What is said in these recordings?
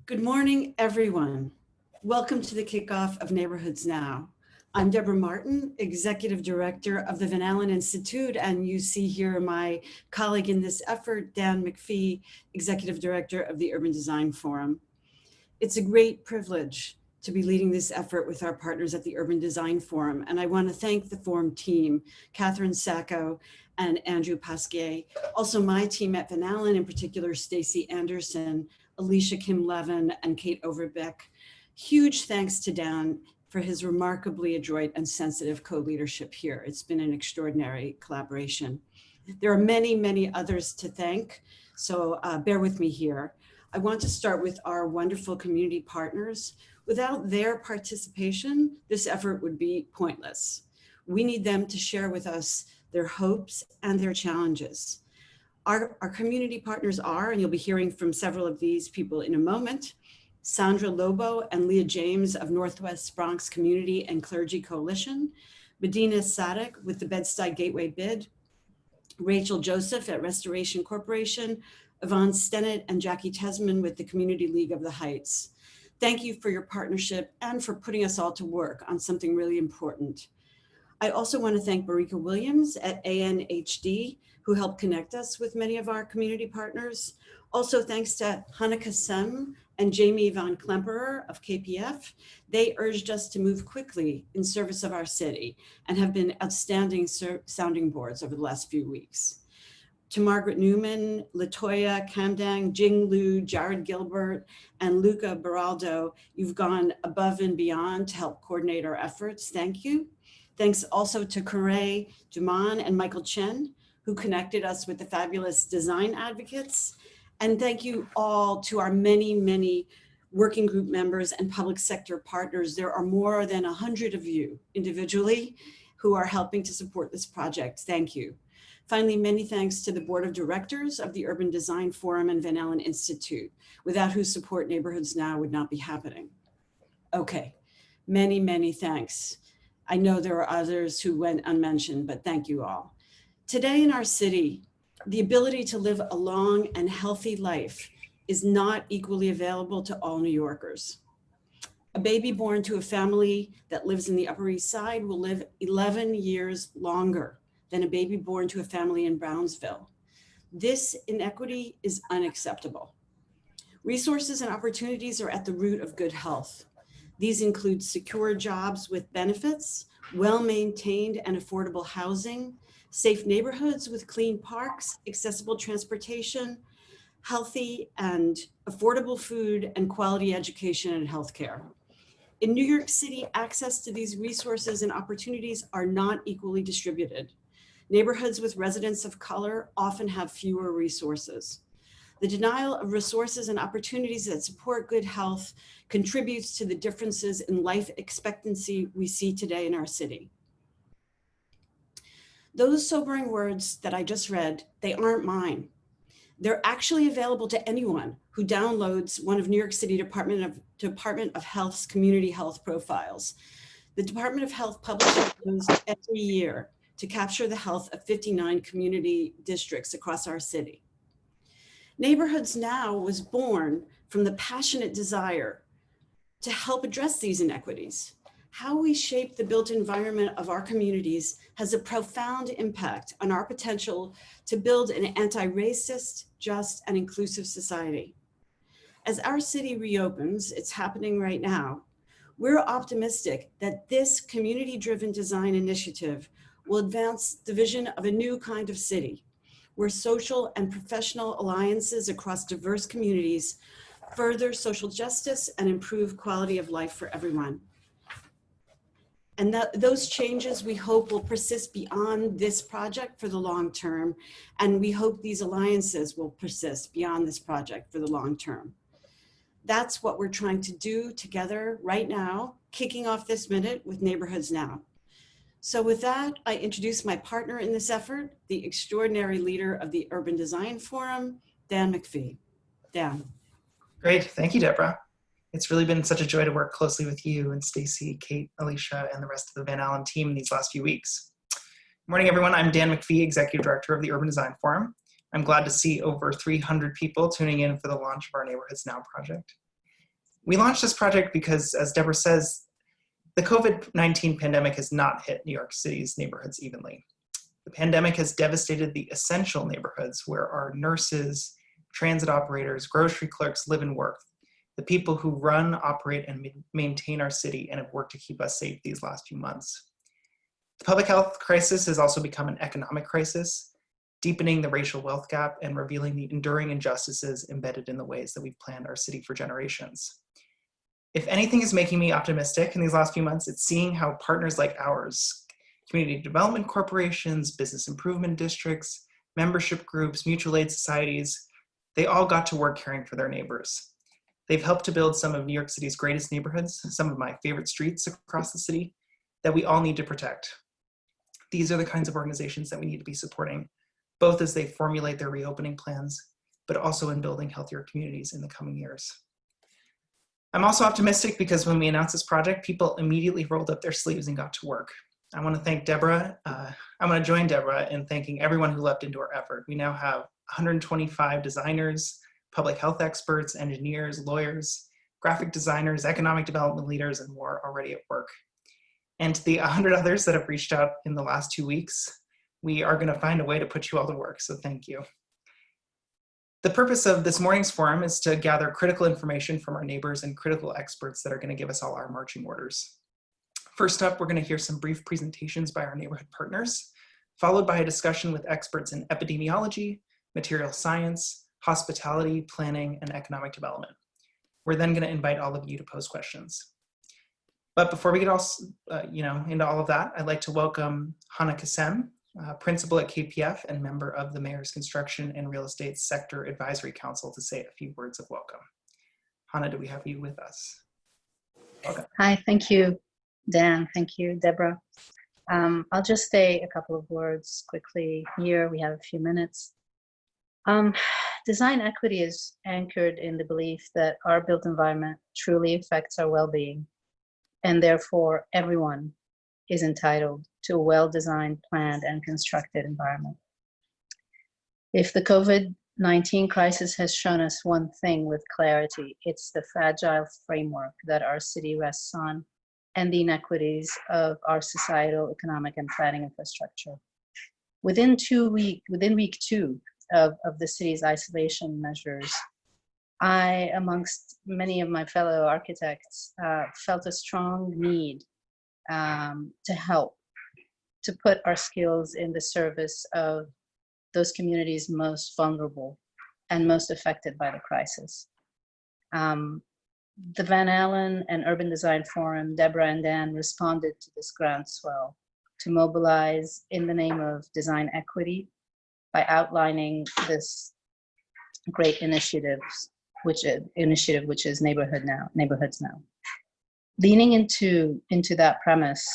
Good morning, everyone. Welcome to the kickoff of Neighborhoods Now. I'm Deborah Martin, Executive Director of the Alen Institute, and you see here my colleague in this effort, Dan McPhee, Executive Director of the Urban Design Forum. It's a great privilege to be leading this effort with our partners at the Urban Design Forum, and I want to thank the forum team, Catherine Sacco and Andrew Pasquier, also my team at Van Alen, in particular, Stacy Anderson, Alicia Kim Levin, and Kate Overbeck. Huge thanks to Dan for his remarkably adroit and sensitive co-leadership here. It's been an extraordinary collaboration. There are many, many others to thank, so bear with me here. I want to start with our wonderful community partners. Without their participation, this effort would be pointless. We need them to share with us their hopes and their challenges. Our community partners are, and you'll be hearing from several of these people in a moment, Sandra Lobo and Leah James of Northwest Bronx Community and Clergy Coalition, Medina Sadek with the Bed-Stuy Gateway Bid, Rachel Joseph at Restoration Corporation, Yvonne Stennett and Jackie Tesman with the Community League of the Heights. Thank you for your partnership and for putting us all to work on something really important. I also want to thank Marika Williams at ANHD, who helped connect us with many of our community partners. Also, thanks to Hanneke Sem and Jamie Van Klemperer of KPF. They urged us to move quickly in service of our city and have been outstanding sounding boards over the last few weeks. To Margaret Newman, Latoya Kamdang, Jing Liu, Jared Gilbert, and Luca Baraldo, you've gone above and beyond to help coordinate our efforts. Thank you. Thanks also to Corey Duman and Michael Chen, who connected us with the fabulous design advocates. And thank you all to our many, many working group members and public sector partners. There are more than 100 of you individually who are helping to support this project. Thank you. Finally, many thanks to the Board of Directors of the Urban Design Forum and Van Alen Institute, without whose support Neighborhoods Now would not be happening. Okay, many, many thanks. I know there are others who went unmentioned, but thank you all. Today in our city, the ability to live a long and healthy life is not equally available to all New Yorkers. A baby born to a family that lives in the Upper East Side will live 11 years longer than a baby born to a family in Brownsville. This inequity is unacceptable. Resources and opportunities are at the root of good health. These include secure jobs with benefits, well-maintained and affordable housing, safe neighborhoods with clean parks, accessible transportation, healthy and affordable food, and quality education and healthcare. In New York City, access to these resources and opportunities are not equally distributed. Neighborhoods with residents of color often have fewer resources. The denial of resources and opportunities that support good health contributes to the differences in life expectancy we see today in our city. Those sobering words that I just read, they aren't mine. They're actually available to anyone who downloads one of New York City Department of Health's community health profiles. The Department of Health publishes those every year to capture the health of 59 community districts across our city. Neighborhoods Now was born from the passionate desire to help address these inequities. How we shape the built environment of our communities has a profound impact on our potential to build an anti-racist, just, and inclusive society. As our city reopens, it's happening right now, we're optimistic that this community-driven design initiative will advance the vision of a new kind of city, where social and professional alliances across diverse communities further social justice and improve quality of life for everyone. And those changes we hope will persist beyond this project for the long term. And we hope these alliances will persist beyond this project for the long term. That's what we're trying to do together right now, kicking off this minute with Neighborhoods Now. So with that, I introduce my partner in this effort, the extraordinary leader of the Urban Design Forum, Dan McPhee. Dan. Great, thank you, Deborah. It's really been such a joy to work closely with you and Stacy, Kate, Alicia, and the rest of the Van Alen team these last few weeks. Good morning, everyone. I'm Dan McPhee, Executive Director of the Urban Design Forum. I'm glad to see over 300 people tuning in for the launch of our Neighborhoods Now project. We launched this project because, as Deborah says, the COVID-19 pandemic has not hit New York City's neighborhoods evenly. The pandemic has devastated the essential neighborhoods where our nurses, transit operators, grocery clerks live and work, the people who run, operate, and maintain our city and have worked to keep us safe these last few months. The public health crisis has also become an economic crisis, deepening the racial wealth gap and revealing the enduring injustices embedded in the ways that we've planned our city for generations. If anything is making me optimistic in these last few months, it's seeing how partners like ours, community development corporations, business improvement districts, membership groups, mutual aid societies, they all got to work caring for their neighbors. They've helped to build some of New York City's greatest neighborhoods, some of my favorite streets across the city that we all need to protect. These are the kinds of organizations that we need to be supporting, both as they formulate their reopening plans, but also in building healthier communities in the coming years. I'm also optimistic because when we announced this project, people immediately rolled up their sleeves and got to work. I want to thank Deborah. I want to join Deborah in thanking everyone who leapt into our effort. We now have 125 designers, public health experts, engineers, lawyers, graphic designers, economic development leaders, and more already at work. And to the 100 others that have reached out in the last 2 weeks, we are going to find a way to put you all to work, so thank you. The purpose of this morning's forum is to gather critical information from our neighbors and critical experts that are going to give us all our marching orders. First up, we're going to hear some brief presentations by our neighborhood partners, followed by a discussion with experts in epidemiology, material science, hospitality, planning, and economic development. We're then going to invite all of you to pose questions. But before we get into all of that, I'd like to welcome Hannah Kassem, principal at KPF and member of the Mayor's Construction and Real Estate Sector Advisory Council, to say a few words of welcome. Hannah, do we have you with us? Okay. Hi, thank you, Dan. Thank you, Deborah. I'll just say a couple of words quickly here. We have a few minutes. Design equity is anchored in the belief that our built environment truly affects our well-being, and therefore everyone is entitled to a well-designed, planned, and constructed environment. If the COVID-19 crisis has shown us one thing with clarity, it's the fragile framework that our city rests on and the inequities of our societal, economic, and planning infrastructure. Within week two of the city's isolation measures, I, amongst many of my fellow architects, felt a strong need to help, to put our skills in the service of those communities most vulnerable and most affected by the crisis. The Van Alen and Urban Design Forum, Deborah and Dan, responded to this groundswell to mobilize in the name of design equity by outlining this great initiative, which is Neighborhoods Now. Leaning into that premise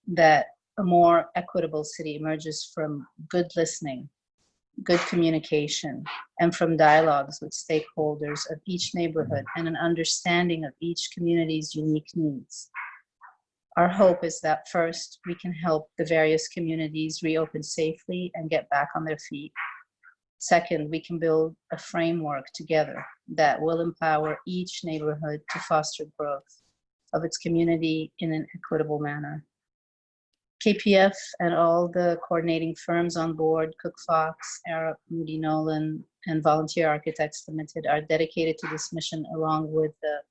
that a more equitable city emerges from good listening, good communication, and from dialogues with stakeholders of each neighborhood and an understanding of each community's unique needs. Our hope is that first, we can help the various communities reopen safely and get back on their feet. Second, we can build a framework together that will empower each neighborhood to foster growth of its community in an equitable manner. KPF and all the coordinating firms on board, Cook Fox, Arup, Moody Nolan, and Volunteer Architects Limited, are dedicated to this mission, along with the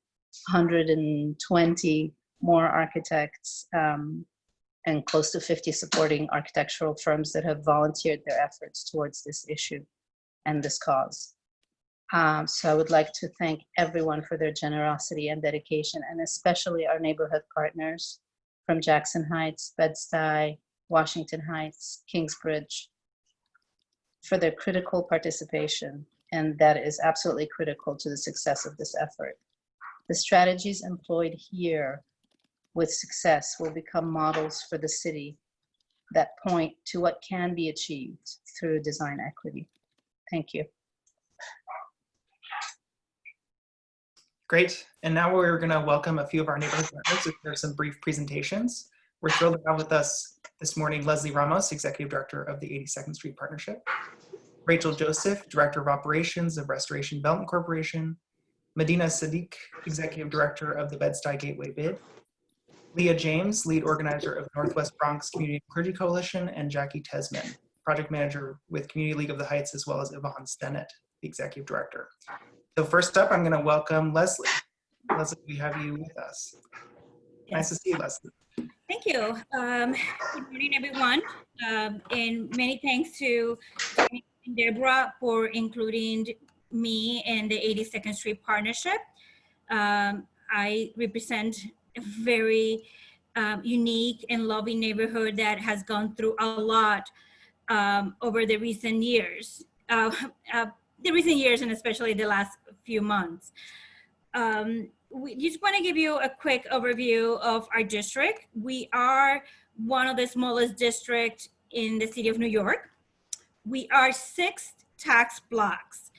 120 more architects and close to 50 supporting architectural firms that have volunteered their efforts towards this issue and this cause. So I would like to thank everyone for their generosity and dedication, and especially our neighborhood partners from Jackson Heights, Bed-Stuy, Washington Heights, Kingsbridge, for their critical participation, and that is absolutely critical to the success of this effort. The strategies employed here with success will become models for the city that point to what can be achieved through design equity. Thank you. Great. And now we're going to welcome a few of our neighborhood partners to share some brief presentations. We're thrilled to have with us this morning Leslie Ramos, Executive Director of the 82nd Street Partnership, Rachel Joseph, Director of Operations of Restoration Development Corporation, Medina Sadiq, Executive Director of the Bed-Stuy Gateway Bid, Leah James, Lead Organizer of Northwest Bronx Community and Clergy Coalition, and Jackie Tesman, Project Manager with Community League of the Heights, as well as Yvonne Stennett, the Executive Director. So first up, I'm going to welcome Leslie. Leslie, we have you with us. Yes. Nice to see you, Leslie. Thank you. Good morning, everyone. And many thanks to Deborah for including me and the 82nd Street Partnership. I represent a very unique and loving neighborhood that has gone through a lot over the recent years. And especially the last few months. We just want to give you a quick overview of our district. We are one of the smallest districts in the city of New York. We are 6 tax blocks.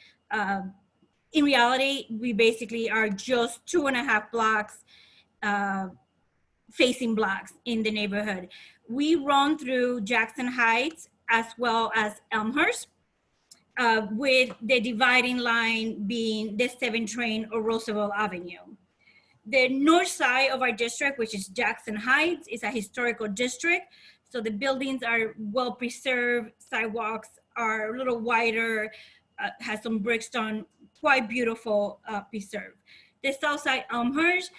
In reality, we basically are just 2.5 blocks facing blocks in the neighborhood. We run through Jackson Heights as well as Elmhurst, with the dividing line being the 7 train or Roosevelt Avenue. The north side of our district, which is Jackson Heights, is a historical district. So the buildings are well preserved, sidewalks are a little wider, has some bricks done, quite beautiful, preserved. The south side, Elmhurst,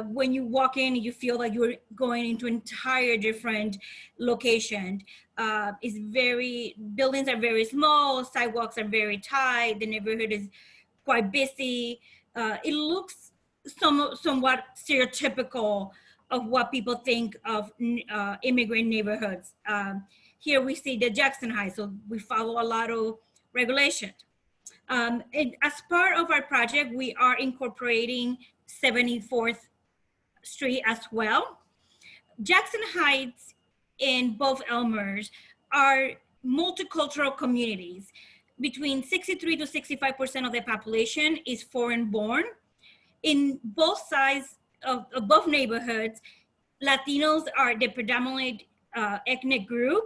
when you walk in, you feel like you're going into an entire different location. Buildings are very small, sidewalks are very tight, the neighborhood is quite busy. It looks somewhat stereotypical of what people think of immigrant neighborhoods. Here we see the Jackson Heights, so we follow a lot of regulation. And as part of our project, we are incorporating 74th Street as well. Jackson Heights and both Elmers are multicultural communities. Between 63 to 65% of the population is foreign born. In both sides of both neighborhoods, Latinos are the predominant ethnic group,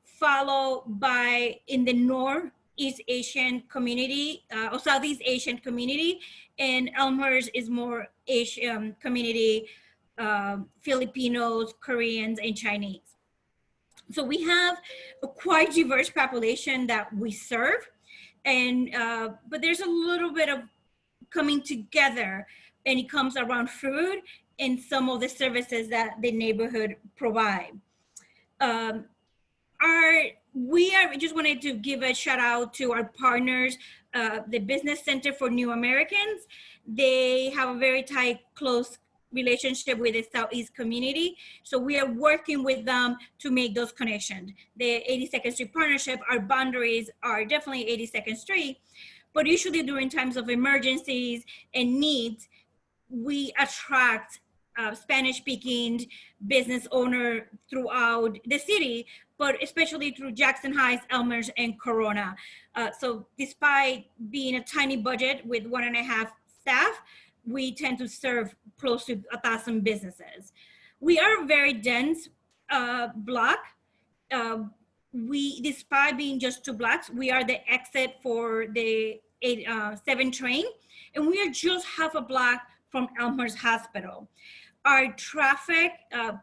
followed by in the Northeast Asian community or Southeast Asian community, and Elmhurst is more Asian community, Filipinos, Koreans, and Chinese. So we have a quite diverse population that we serve, and but there's a little bit of coming together, and it comes around food and some of the services that the neighborhood provide. We just wanted to give a shout out to our partners, the Business Center for New Americans. They have a very tight, close relationship with the Southeast community. So we are working with them to make those connections. The 82nd Street Partnership, our boundaries are definitely 82nd Street, but usually during times of emergencies and needs, we attract Spanish-speaking business owner throughout the city, but especially through Jackson Heights, Elmers, and Corona. So despite being a tiny budget with 1.5 staff, we tend to serve close to 1,000 businesses. We are a very dense block. Despite being just 2 blocks, we are the exit for the 7 train, and we are just half a block from Elmhurst Hospital. Our traffic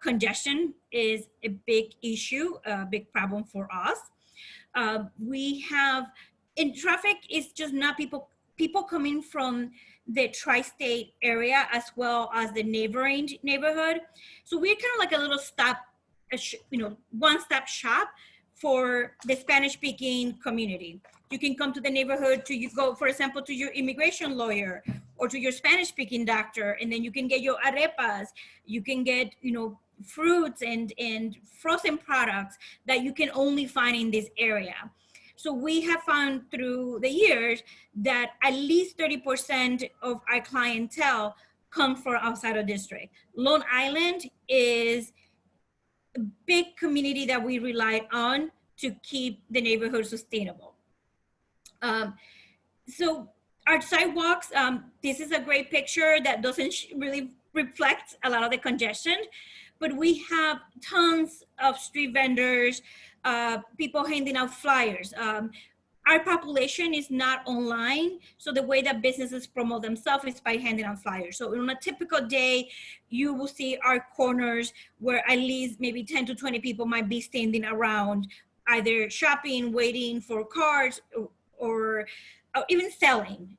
congestion is a big issue, a big problem for us. Traffic is just not people coming from the tri-state area as well as the neighboring neighborhood. So we're kind of like a little one-stop shop for the Spanish-speaking community. You can come to the neighborhood to go, for example, to your immigration lawyer or to your Spanish-speaking doctor, and then you can get your arepas. You can get, fruits and frozen products that you can only find in this area. So we have found through the years that at least 30% of our clientele come from outside of district. Long Island is a big community that we rely on to keep the neighborhood sustainable. So our sidewalks, this is a great picture that doesn't really reflect a lot of the congestion, but we have tons of street vendors, people handing out flyers. our population is not online. So the way that businesses promote themselves is by handing out flyers. So on a typical day, you will see our corners where at least maybe 10 to 20 people might be standing around, either shopping, waiting for cars, or even selling.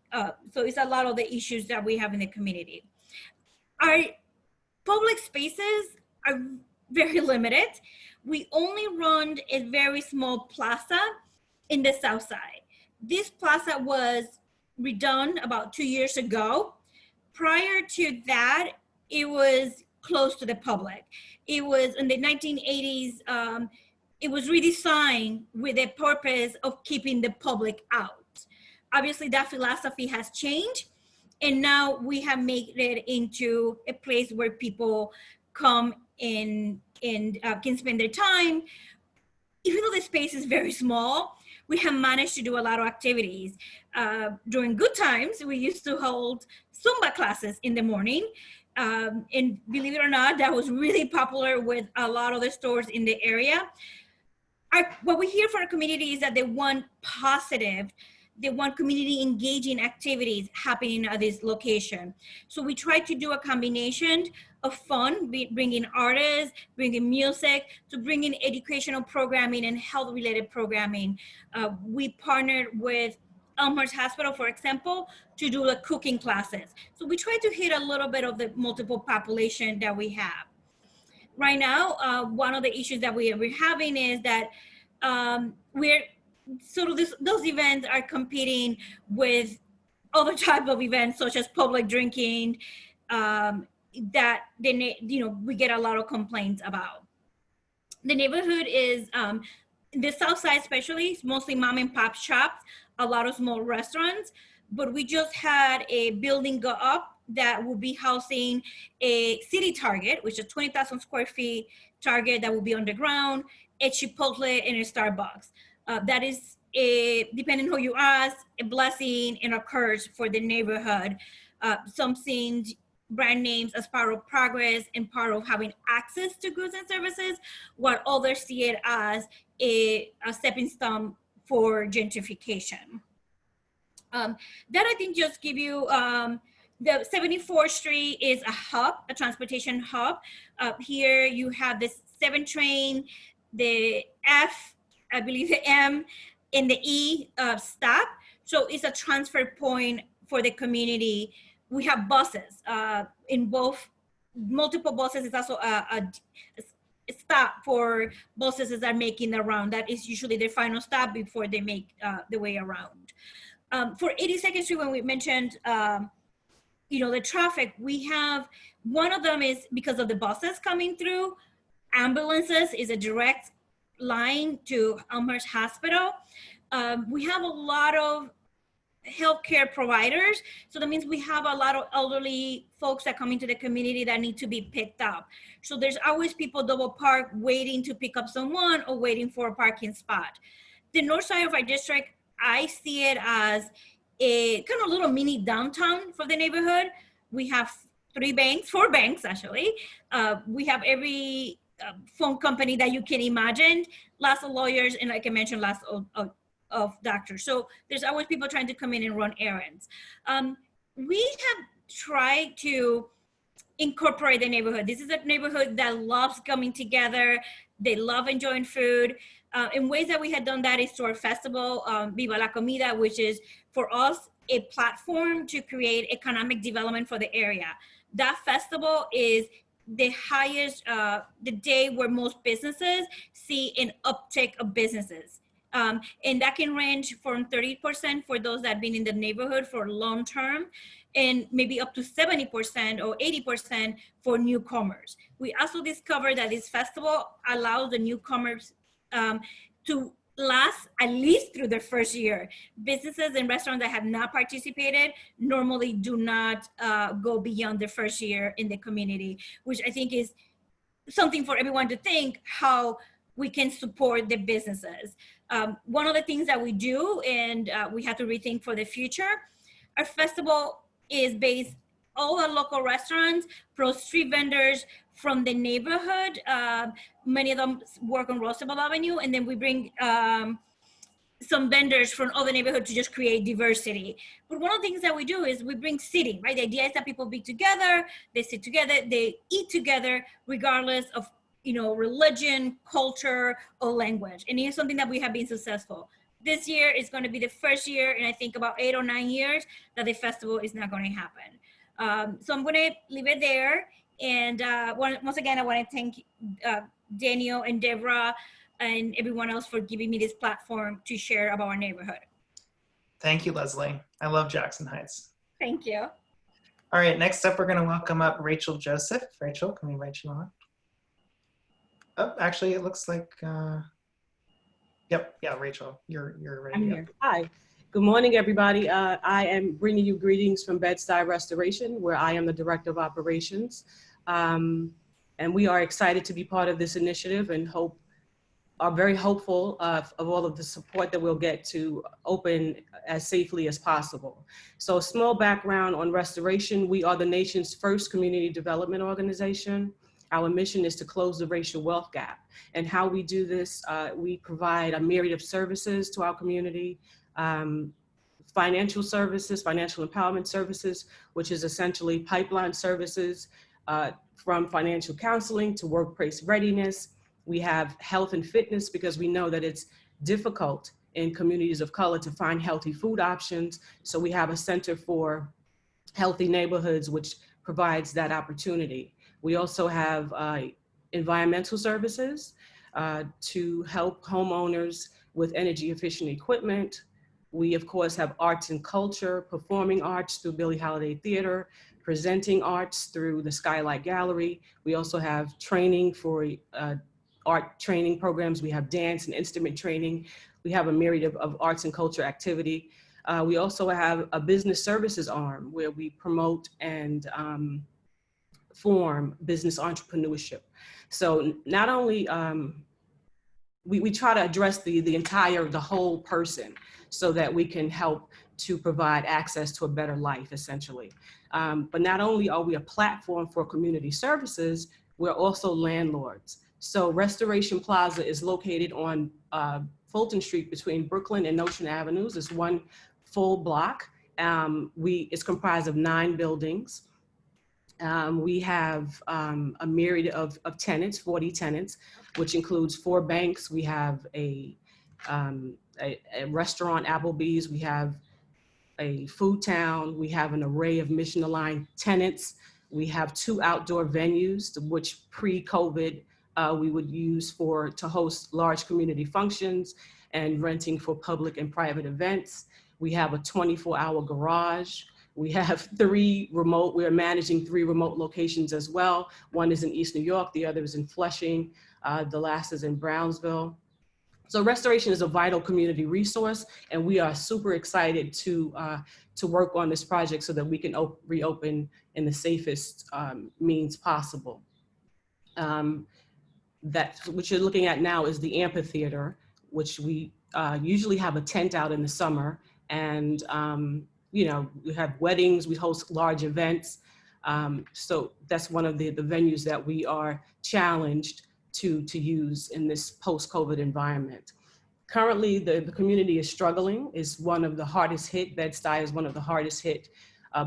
So it's a lot of the issues that we have in the community. Our public spaces are very limited. We only run a very small plaza in the south side. This plaza was redone about 2 years ago. Prior to that, it was closed to the public. It was in the 1980s, it was redesigned with the purpose of keeping the public out. Obviously, that philosophy has changed, and now we have made it into a place where people come in and can spend their time. Even though the space is very small, we have managed to do a lot of activities. During good times, we used to hold Zumba classes in the morning. And believe it or not, that was really popular with a lot of the stores in the area. What we hear from our community is that they want positive, they want community engaging activities happening at this location. So we try to do a combination of fun, bringing artists, bringing music, to bringing educational programming and health related programming. We partnered with Elmhurst Hospital, for example, to do the cooking classes. So we try to hit a little bit of the multiple population that we have. Right now, one of the issues that we're having is that we're sort of those events are competing with other type of events such as public drinking that we get a lot of complaints about. The neighborhood is the south side especially, it's mostly mom and pop shops, a lot of small restaurants, but we just had a building go up that will be housing a city Target, which is 20,000 square feet Target that will be underground, a Chipotle and a Starbucks. That is, depending who you ask, a blessing and a curse for the neighborhood. Some seeing brand names as part of progress and part of having access to goods and services, while others see it as a stepping stone for gentrification. That I think just give you, the 74th Street is a hub, a transportation hub. Here you have the 7 train, the F, I believe the M, and the E stop. So it's a transfer point for the community. We have buses in both, multiple buses. It's also a stop for buses that are making the round. That is usually their final stop before they make the way around. For 82nd Street, when we mentioned the traffic, we have, one of them is because of the buses coming through. Ambulances is a direct line to Elmhurst Hospital. We have a lot of healthcare providers. So that means we have a lot of elderly folks that come into the community that need to be picked up. So there's always people double park waiting to pick up someone or waiting for a parking spot. The north side of our district, I see it as a kind of little mini downtown for the neighborhood. We have 4 banks actually. We have every phone company that you can imagine, lots of lawyers, and like I mentioned, lots of doctors. So there's always people trying to come in and run errands. We have tried to incorporate the neighborhood. This is a neighborhood that loves coming together. They love enjoying food. In ways that we had done that is to our festival, Viva la Comida, which is for us a platform to create economic development for the area. That festival is the highest, the day where most businesses see an uptick of businesses. And that can range from 30% for those that have been in the neighborhood for long term, and maybe up to 70% or 80% for newcomers. We also discovered that this festival allows the newcomers to last at least through their first year. Businesses and restaurants that have not participated normally do not go beyond the first year in the community, which I think is something for everyone to think how we can support the businesses. One of the things that we do, and we have to rethink for the future, our festival is based all our local restaurants, plus street vendors from the neighborhood. Many of them work on Roosevelt Avenue, and then we bring some vendors from other neighborhoods to just create diversity. But one of the things that we do is we bring sitting, right? The idea is that people be together, they sit together, they eat together, regardless of, religion, culture, or language. And it's something that we have been successful. This year is going to be the first year in I think about 8 or 9 years that the festival is not going to happen. So I'm going to leave it there. And once again, I want to thank Daniel and Deborah and everyone else for giving me this platform to share about our neighborhood. Thank you, Leslie. I love Jackson Heights. Thank you. All right, next up, we're going to welcome up Rachel Joseph. Rachel, can we invite you on? Oh, actually, it looks like, yep, yeah, Rachel, you're ready. I'm here. Hi. Good morning, everybody. I am bringing you greetings from Bed-Stuy Restoration, where I am the Director of Operations. And we are excited to be part of this initiative and are very hopeful of all of the support that we'll get to open as safely as possible. So a small background on restoration. We are the nation's first community development organization. Our mission is to close the racial wealth gap. And how we do this, we provide a myriad of services to our community, financial services, financial empowerment services, which is essentially pipeline services from financial counseling to workplace readiness. We have health and fitness because we know that it's difficult in communities of color to find healthy food options. So we have a Center for Healthy Neighborhoods, which provides that opportunity. We also have environmental services to help homeowners with energy efficient equipment. We of course have arts and culture, performing arts through Billie Holiday Theater, presenting arts through the Skylight Gallery. We also have training for art training programs. We have dance and instrument training. We have a myriad of arts and culture activity. We also have a business services arm where we promote and form business entrepreneurship. So not only, we try to address the whole person so that we can help to provide access to a better life, essentially. But not only are we a platform for community services, we're also landlords. So Restoration Plaza is located on Fulton Street between Brooklyn and Notion Avenues. It's one full block. It's comprised of 9 buildings. We have a myriad of tenants, 40 tenants, which includes 4 banks. We have a restaurant, Applebee's. We have a food town. We have an array of mission-aligned tenants. We have 2 outdoor venues, which pre-COVID we would use to host large community functions and renting for public and private events. We have a 24-hour garage. We have we're managing 3 remote locations as well. One is in East New York, the other is in Flushing, the last is in Brownsville. So restoration is a vital community resource, and we are super excited to work on this project so that we can reopen in the safest means possible. What you're looking at now is the amphitheater, which we usually have a tent out in the summer, and we have weddings, we host large events. So that's one of the venues that we are challenged to use in this post-COVID environment. Currently, the community is struggling, is one of the hardest hit. Bed-Stuy is one of the hardest hit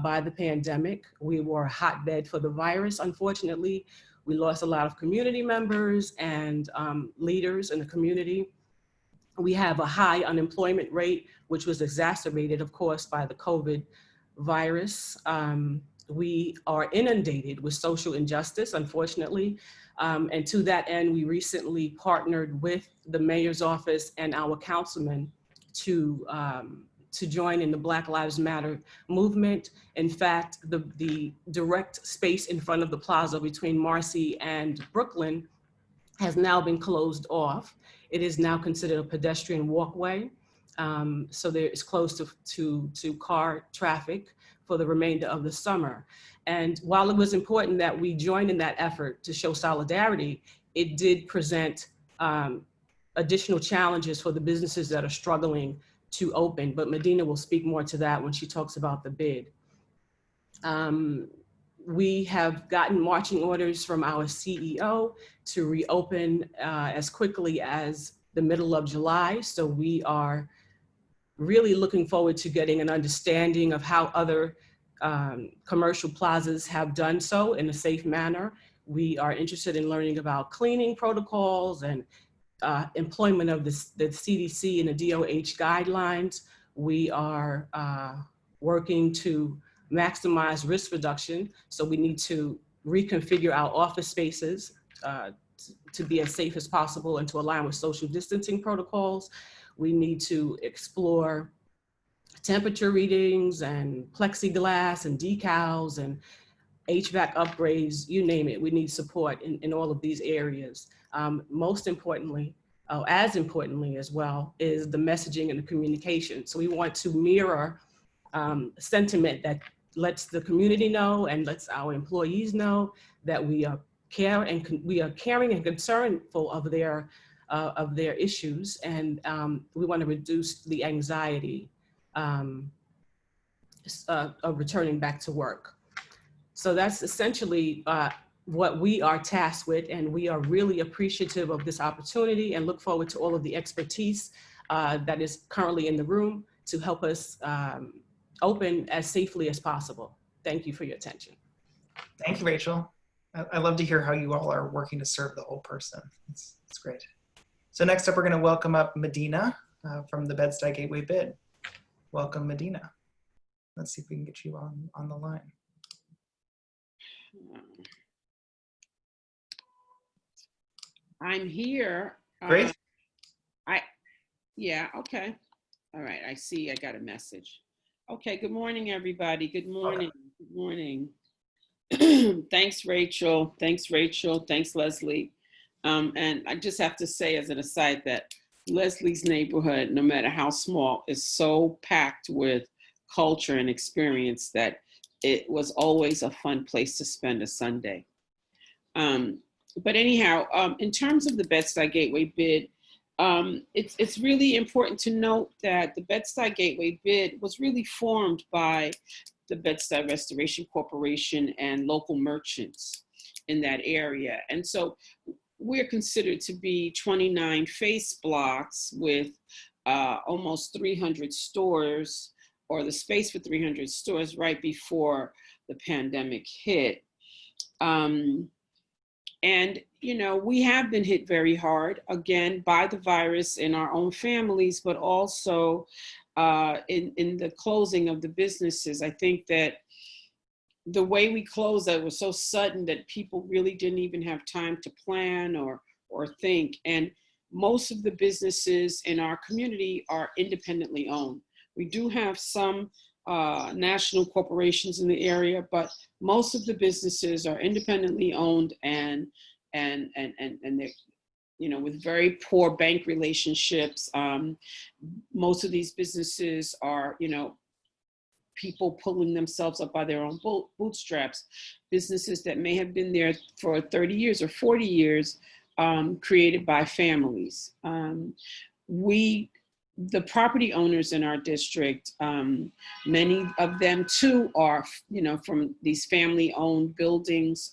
by the pandemic. We were a hotbed for the virus, unfortunately. We lost a lot of community members and leaders in the community. We have a high unemployment rate, which was exacerbated, of course, by the COVID virus. We are inundated with social injustice, unfortunately. And to that end, we recently partnered with the mayor's office and our councilman to join in the Black Lives Matter movement. In fact, the direct space in front of the plaza between Marcy and Brooklyn has now been closed off. It is now considered a pedestrian walkway. So there is close to car traffic for the remainder of the summer. And while it was important that we join in that effort to show solidarity, it did present additional challenges for the businesses that are struggling to open, but Medina will speak more to that when she talks about the bid. We have gotten marching orders from our CEO to reopen as quickly as the middle of July. So we are really looking forward to getting an understanding of how other commercial plazas have done so in a safe manner. We are interested in learning about cleaning protocols and employment of the CDC and the DOH guidelines. We are working to maximize risk reduction. So we need to reconfigure our office spaces to be as safe as possible and to align with social distancing protocols. We need to explore temperature readings and plexiglass and decals and HVAC upgrades, you name it. We need support in all of these areas. Most importantly, as importantly as well, is the messaging and the communication. So we want to mirror sentiment that lets the community know and lets our employees know that we are caring and concernful of their issues, and we want to reduce the anxiety of returning back to work. So that's essentially what we are tasked with, and we are really appreciative of this opportunity and look forward to all of the expertise that is currently in the room to help us open as safely as possible. Thank you for your attention. Thank you, Rachel. I love to hear how you all are working to serve the whole person. It's great. So next up, we're going to welcome up Medina from the Bed-Stuy Gateway Bid. Welcome, Medina. Let's see if we can get you on the line. I'm here. Great. Yeah, okay. All right, I see, I got a message. Okay, good morning, everybody. Good morning, Okay. Good morning. Thanks, Rachel. Thanks, Rachel. Thanks, Leslie. And I just have to say as an aside that Leslie's neighborhood, no matter how small, is so packed with culture and experience that it was always a fun place to spend a Sunday. But anyhow, in terms of the Bed-Stuy Gateway Bid, it's really important to note that the Bed-Stuy Gateway Bid was really formed by the Bed-Stuy Restoration Corporation and local merchants in that area. And so we're considered to be 29 face blocks with almost 300 stores, or the space for 300 stores right before the pandemic hit. And, you know, we have been hit very hard, again, by the virus in our own families, but also in the closing of the businesses. I think that the way we closed that was so sudden that people really didn't even have time to plan or think. And most of the businesses in our community are independently owned. We do have some national corporations in the area, but most of the businesses are independently owned and they're, you know, with very poor bank relationships. Most of these businesses are, you know, people pulling themselves up by their own bootstraps. Businesses that may have been there for 30 years or 40 years, created by families. The property owners in our district, many of them too are, you know, from these family-owned buildings.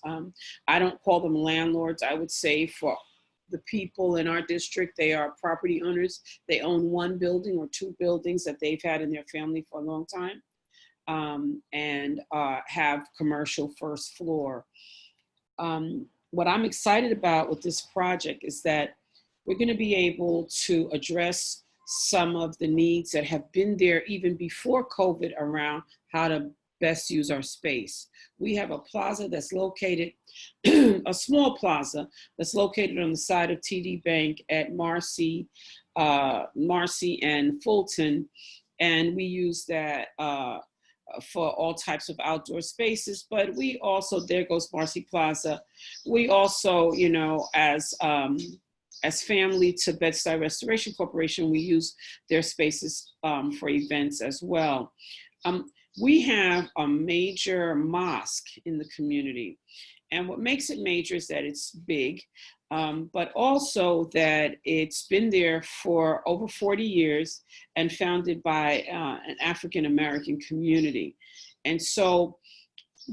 I don't call them landlords. I would say for the people in our district, they are property owners. They own one building or two buildings that they've had in their family for a long time, and have commercial first floor. What I'm excited about with this project is that we're going to be able to address some of the needs that have been there even before COVID around how to best use our space. We have a plaza that's located, a small plaza that's located on the side of TD Bank at Marcy and Fulton. And we use that for all types of outdoor spaces, but we also, there goes Marcy Plaza. We also, you know, as family to Bed-Stuy Restoration Corporation, we use their spaces for events as well. We have a major mosque in the community. And what makes it major is that it's big, but also that it's been there for over 40 years and founded by an African-American community. And so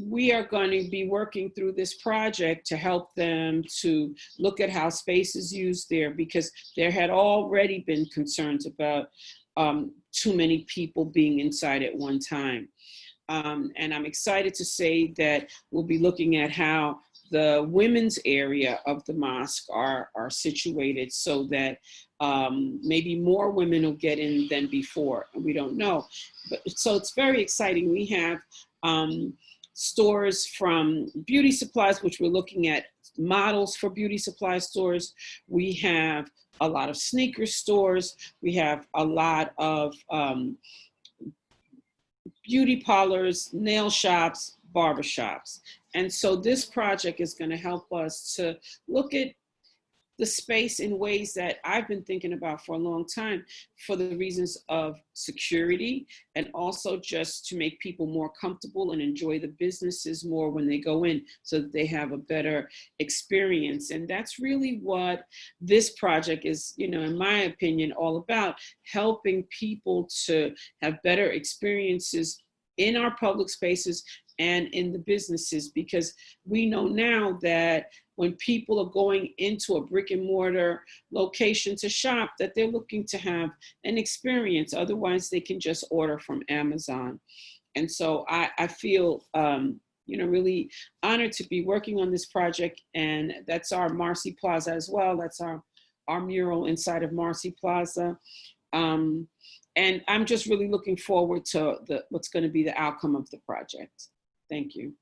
we are going to be working through this project to help them to look at how space is used there, because there had already been concerns about too many people being inside at one time. And I'm excited to say that we'll be looking at how the women's area of the mosque are situated so that maybe more women will get in than before. We don't know. But, so it's very exciting. We have stores from beauty supplies, which we're looking at models for beauty supply stores. We have a lot of sneaker stores. We have a lot of beauty parlors, nail shops, barber shops. And so this project is going to help us to look at the space in ways that I've been thinking about for a long time, for the reasons of security and also just to make people more comfortable and enjoy the businesses more when they go in so that they have a better experience. And that's really what this project is, you know, in my opinion, all about, helping people to have better experiences in our public spaces and in the businesses, because we know now that when people are going into a brick and mortar location to shop, that they're looking to have an experience. Otherwise, they can just order from Amazon. And so I feel, you know, really honored to be working on this project. And that's our Marcy Plaza as well. That's our mural inside of Marcy Plaza. And I'm just really looking forward to what's going to be the outcome of the project. Thank you.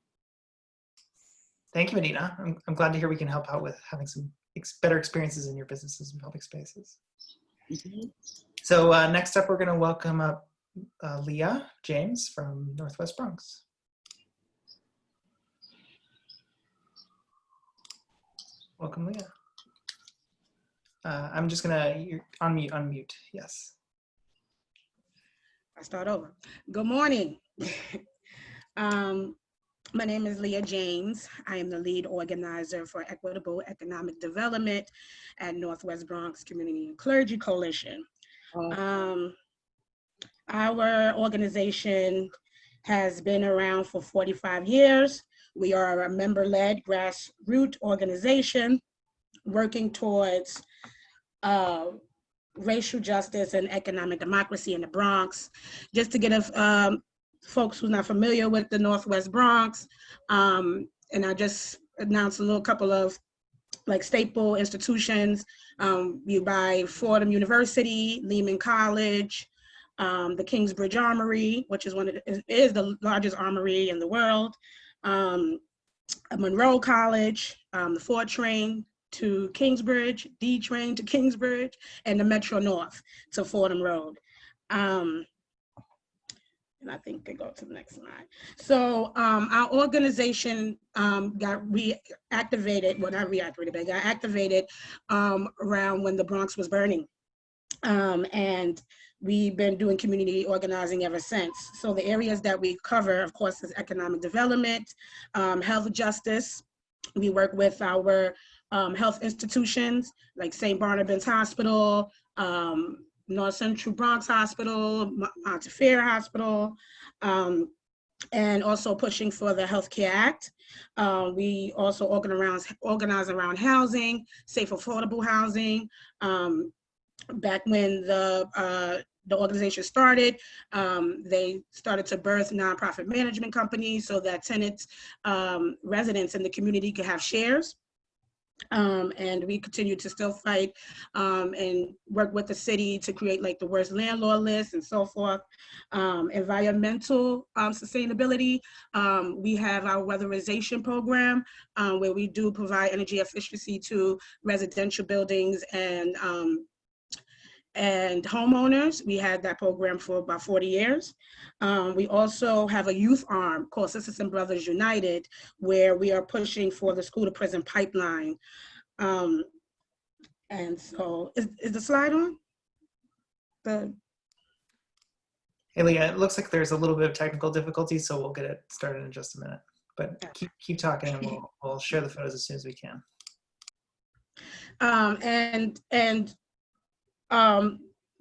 Thank you, Anita. I'm glad to hear we can help out with having some better experiences in your businesses and public spaces. Mm-hmm. So next up, we're going to welcome up Leah James from Northwest Bronx. Welcome, Leah. I'm just going to unmute, yes. I start over. Good morning. My name is Leah James. I am the lead organizer for equitable economic development at Northwest Bronx Community and Clergy Coalition. Our organization has been around for 45 years. We are a member-led grassroots organization working towards racial justice and economic democracy in the Bronx. Just to get folks who's not familiar with the Northwest Bronx, and I just announced a little couple of like staple institutions. You buy Fordham University, Lehman College, the Kingsbridge Armory, which is is the largest armory in the world, Monroe College, the 4 train to Kingsbridge, D train to Kingsbridge, and the Metro North to Fordham Road. And I think they go to the next slide. So our organization got reactivated, well not reactivated, but got activated around when the Bronx was burning. And we've been doing community organizing ever since. So the areas that we cover, of course, is economic development, health justice. We work with our health institutions like St. Barnabas Hospital, North Central Bronx Hospital, Montefiore Hospital, and also pushing for the Healthcare Act. We also organize around housing, safe, affordable housing. Back when the organization started, they started to birth nonprofit management companies so that tenants, residents in the community could have shares. And we continue to still fight and work with the city to create like the worst landlord list and so forth. Environmental sustainability, we have our weatherization program where we do provide energy efficiency to residential buildings and homeowners. We had that program for about 40 years. We also have a youth arm called Sisters and Brothers United, where we are pushing for the school to prison pipeline. And so, is the slide on? Hey, Leah, it looks like there's a little bit of technical difficulty, so we'll get it started in just a minute. But keep talking and we'll share the photos as soon as we can.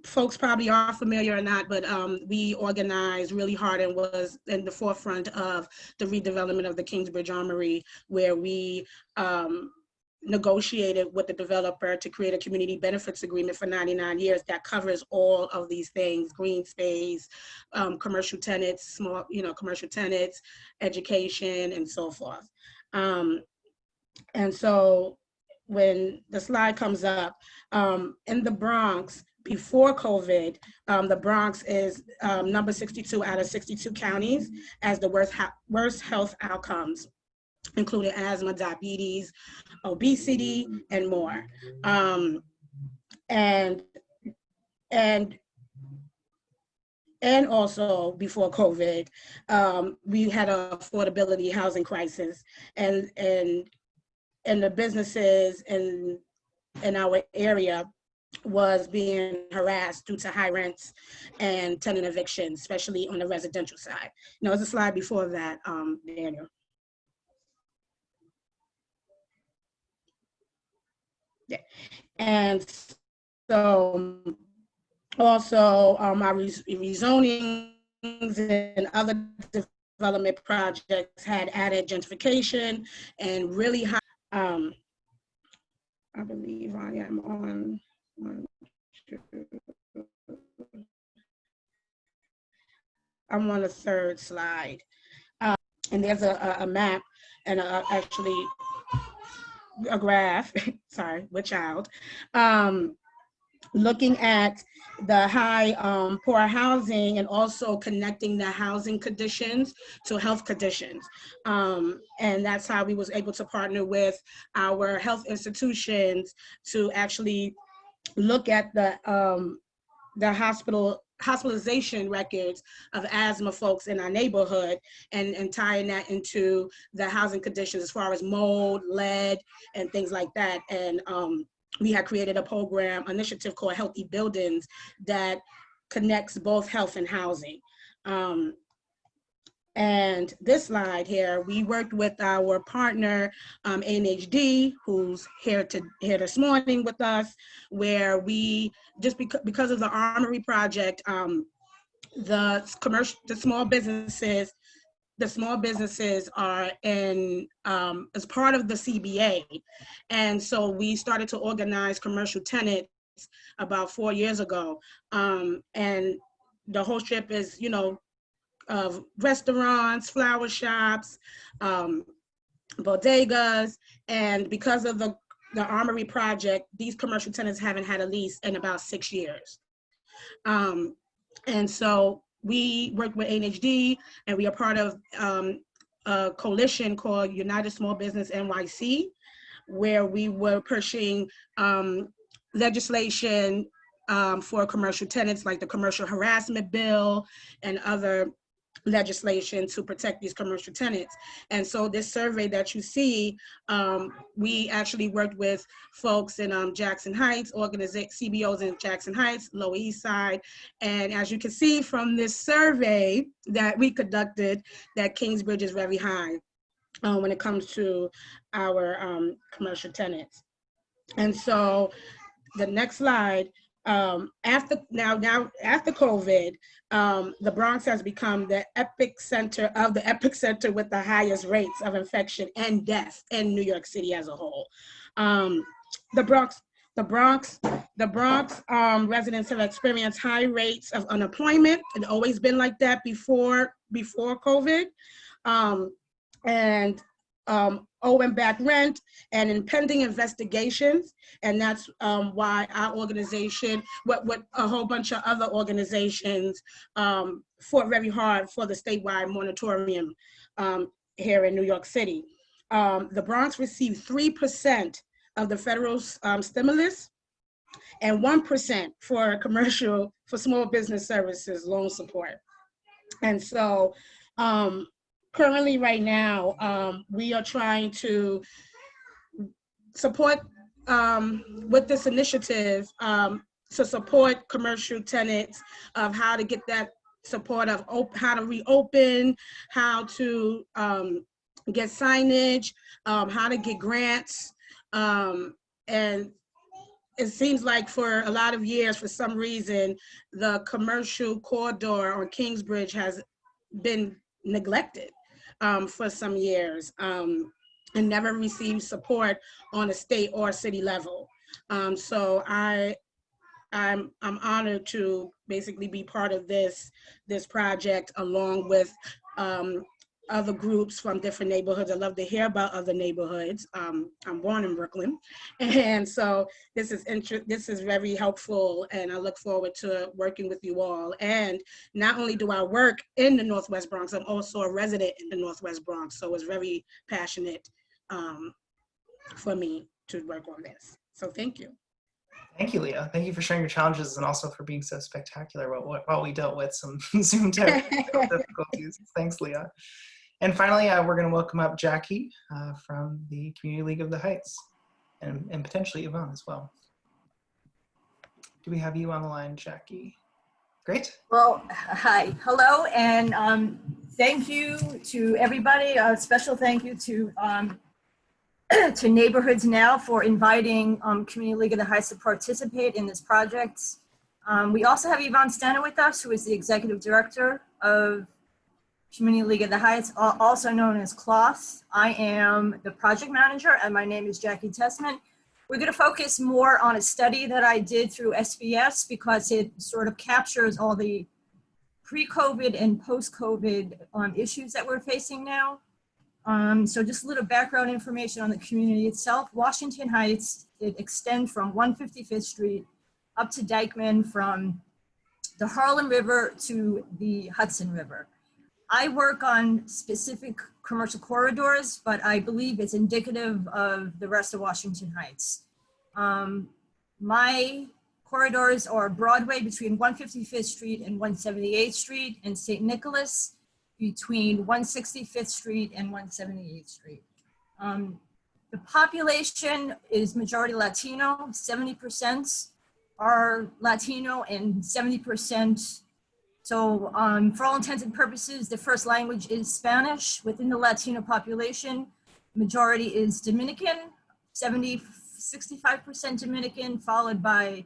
Folks probably are familiar or not, but we organized really hard and was in the forefront of the redevelopment of the Kingsbridge Armory, where we negotiated with the developer to create a community benefits agreement for 99 years that covers all of these things: green space, commercial tenants, small, commercial tenants, education, and so forth. And so when the slide comes up, in the Bronx, before COVID, the Bronx is number 62 out of 62 counties as the worst health outcomes, including asthma, diabetes, obesity, and more. And also before COVID, we had an affordability housing crisis, and the businesses in our area was being harassed due to high rents and tenant evictions, especially on the residential side. There's a slide before that, Daniel. Yeah. And so also our rezonings and other development projects had added gentrification and really high, I believe I am on one, two, I'm on the third slide. And there's a map and actually a graph, sorry, with child, looking at the high poor housing and also connecting the housing conditions to health conditions. And that's how we was able to partner with our health institutions to actually look at the hospitalization records of asthma folks in our neighborhood and tying that into the housing conditions as far as mold, lead, and things like that. And we had created a program initiative called Healthy Buildings that connects both health and housing. And this slide here, we worked with our partner, ANHD, who's here this morning with us, where we, just because of the Armory project, the small businesses are in, as part of the CBA. And so we started to organize commercial tenants about 4 years ago. And the whole strip is, of restaurants, flower shops, bodegas, and because of the Armory project, these commercial tenants haven't had a lease in about 6 years. And so we work with NHD, and we are part of a coalition called United Small Business NYC, where we were pushing legislation for commercial tenants, like the commercial harassment bill and other legislation to protect these commercial tenants. And so this survey that you see, we actually worked with folks in Jackson Heights, CBOs in Jackson Heights, Lower East Side. And as you can see from this survey that we conducted, that Kingsbridge is very high when it comes to our commercial tenants. And so the next slide, after COVID, the Bronx has become the epicenter with the highest rates of infection and death in New York City as a whole. The Bronx residents have experienced high rates of unemployment. It's always been like that before COVID. Owing back rent and impending investigations. And that's why our organization, with a whole bunch of other organizations, fought very hard for the statewide moratorium here in New York City. The Bronx received 3% of the federal stimulus and 1% for small business services loan support. And so, currently, right now, we are trying to support with this initiative to support commercial tenants of how to get that support of how to reopen, how to get signage, how to get grants. And it seems like for a lot of years, for some reason, the commercial corridor on Kingsbridge has been neglected for some years. and never received support on a state or city level. So I'm honored to basically be part of this project along with other groups from different neighborhoods. I love to hear about other neighborhoods. I'm born in Brooklyn, and so this is very helpful, and I look forward to working with you all. And not only do I work in the Northwest Bronx, I'm also a resident in the Northwest Bronx, so it's very passionate for me to work on this. So thank you. Thank you, Leah. Thank you for sharing your challenges and also for being so spectacular while we dealt with some Zoom technical difficulties. Thanks, Leah. And finally, we're going to welcome up Jackie from the Community League of the Heights, and potentially Yvonne as well. Do we have you on the line, Jackie? Great. Well, hi, hello, and thank you to everybody. A special thank you to Neighborhoods Now for inviting Community League of the Heights to participate in this project. We also have Yvonne Stenner with us, who is the Executive Director of Community League of the Heights, also known as CLOS. I am the project manager, and my name is Jackie Tessman. We're going to focus more on a study that I did through SBS because it sort of captures all the pre-COVID and post-COVID issues that we're facing now. So just a little background information on the community itself. Washington Heights, it extends from 155th Street up to Dyckman, from the Harlem River to the Hudson River. I work on specific commercial corridors, but I believe it's indicative of the rest of Washington Heights. My corridors are Broadway between 155th Street and 178th Street, and St. Nicholas between 165th Street and 178th Street. The population is majority Latino, 70% are Latino and 70%. So for all intents and purposes, the first language is Spanish. Within the Latino population, majority is Dominican, 65% Dominican, followed by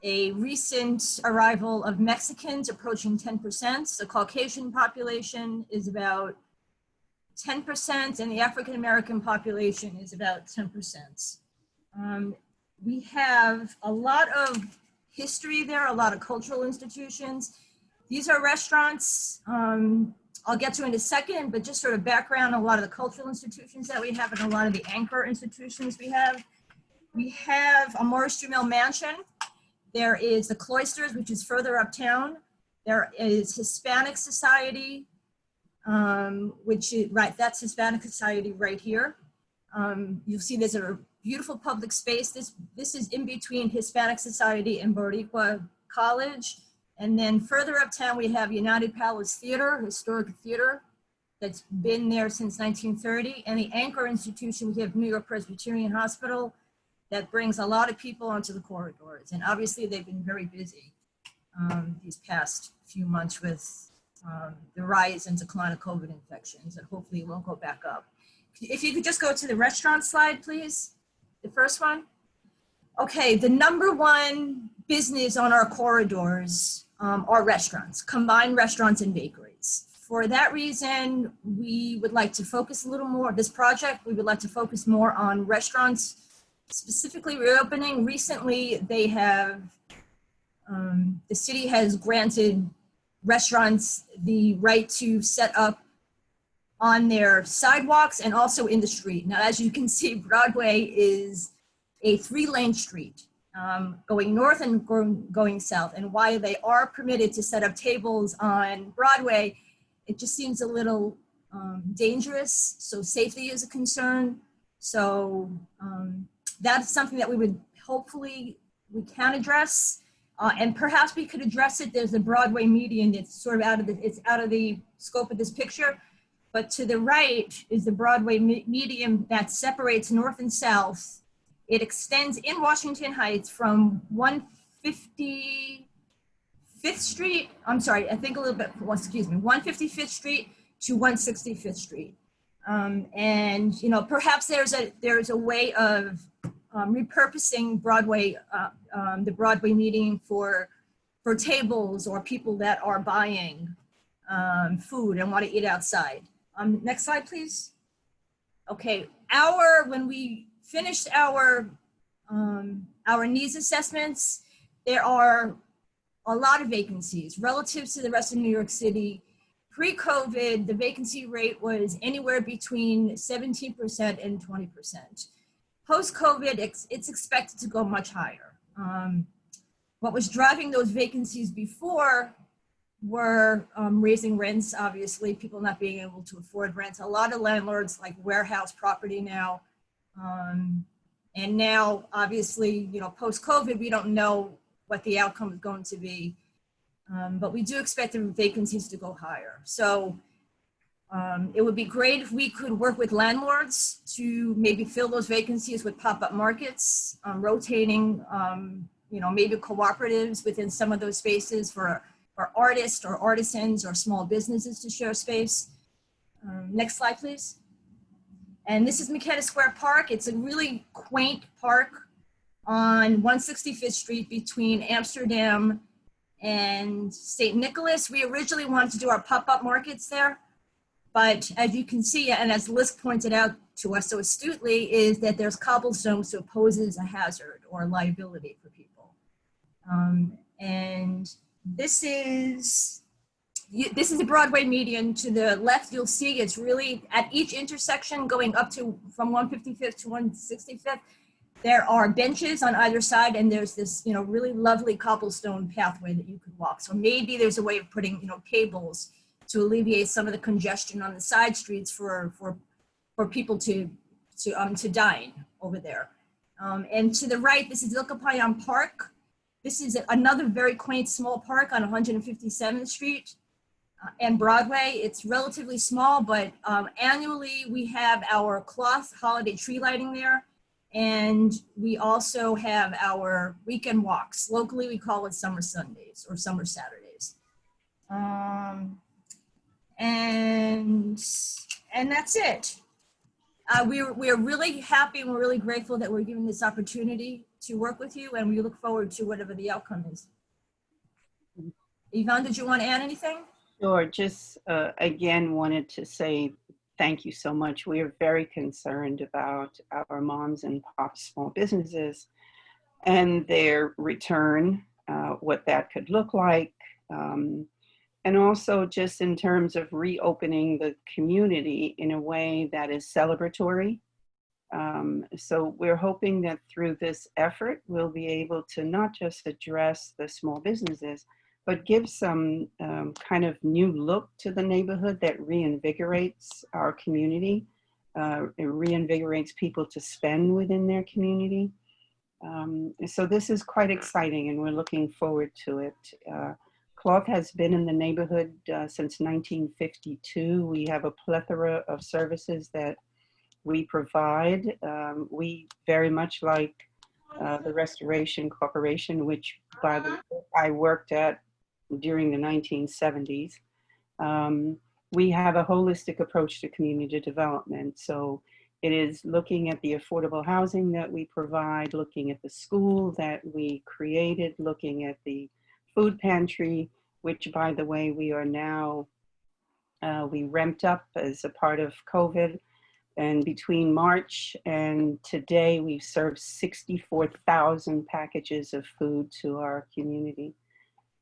a recent arrival of Mexicans approaching 10%. The Caucasian population is about 10%, and the African-American population is about 10%. We have a lot of history there, a lot of cultural institutions. These are restaurants I'll get to in a second, but just sort of background on a lot of the cultural institutions that we have and a lot of the anchor institutions we have. We have a Morris Jumel Mansion. There is the Cloisters, which is further uptown. There is Hispanic Society, which is, right, that's Hispanic Society right here. You'll see there's a beautiful public space. This is in between Hispanic Society and Boricua College. And then further uptown, we have United Palace Theater, historic theater that's been there since 1930. And the anchor institution, we have New York Presbyterian Hospital, that brings a lot of people onto the corridors. And obviously they've been very busy these past few months with the rise and decline of COVID infections, and hopefully it won't go back up. If you could just go to the restaurant slide, please, the first one. Okay, the number one business on our corridors are restaurants, combined restaurants and bakeries. For that reason, we would like to focus a little more, this project, we would like to focus more on restaurants, specifically reopening. Recently, they have, the city has granted restaurants the right to set up on their sidewalks and also in the street. Now, as you can see, Broadway is a 3-lane street, going north and going south. And while they are permitted to set up tables on Broadway, it just seems a little dangerous. So safety is a concern. So that's something that we would hopefully, we can address. And perhaps we could address it. There's the Broadway median. It's sort of out of the scope of this picture. But to the right is the Broadway median that separates north and south. It extends in Washington Heights from 155th Street, I'm sorry, I think a little bit, well, excuse me, 155th Street to 165th Street. And, you know, perhaps there's a way of repurposing Broadway, the Broadway median for tables or people that are buying food and want to eat outside. Next slide, please. Okay, when we finished our needs assessments, there are a lot of vacancies relative to the rest of New York City. Pre-COVID, the vacancy rate was anywhere between 17% and 20%. Post-COVID, it's expected to go much higher. What was driving those vacancies before were raising rents, obviously, people not being able to afford rent. A lot of landlords like warehouse property now. And now, obviously, post-COVID, we don't know what the outcome is going to be. But we do expect the vacancies to go higher. So it would be great if we could work with landlords to maybe fill those vacancies with pop-up markets, rotating, maybe cooperatives within some of those spaces for artists or artisans or small businesses to share space. Next slide, please. And this is McKenna Square Park. It's a really quaint park on 165th Street between Amsterdam and St. Nicholas. We originally wanted to do our pop-up markets there, but as you can see, and as Liz pointed out to us so astutely, is that there's cobblestone, so it poses a hazard or liability for people. And this is the Broadway median. To the left, you'll see it's really at each intersection going up to from 155th to 165th. There are benches on either side, and there's this, really lovely cobblestone pathway that you could walk. So maybe there's a way of putting, tables to alleviate some of the congestion on the side streets for people to dine over there. And to the right, this is Ilkapayan Park. This is another very quaint small park on 157th Street and Broadway. It's relatively small, but annually we have our cloth holiday tree lighting there. And we also have our weekend walks. Locally, we call it Summer Sundays or Summer Saturdays. And that's it. We're really happy and we're really grateful that we're given this opportunity to work with you, and we look forward to whatever the outcome is. Yvonne, did you want to add anything? Sure, just again wanted to say thank you so much. We are very concerned about our moms and pops small businesses and their return, what that could look like. And also just in terms of reopening the community in a way that is celebratory. So we're hoping that through this effort, we'll be able to not just address the small businesses, but give some kind of new look to the neighborhood that reinvigorates our community. It reinvigorates people to spend within their community. So this is quite exciting and we're looking forward to it. Cloth has been in the neighborhood since 1952. We have a plethora of services that we provide. We very much like the Restoration Corporation, which by the way, I worked at during the 1970s. We have a holistic approach to community development. So it is looking at the affordable housing that we provide, looking at the school that we created, looking at the food pantry, which by the way, we are now, we ramped up as a part of COVID. And between March and today, we've served 64,000 packages of food to our community.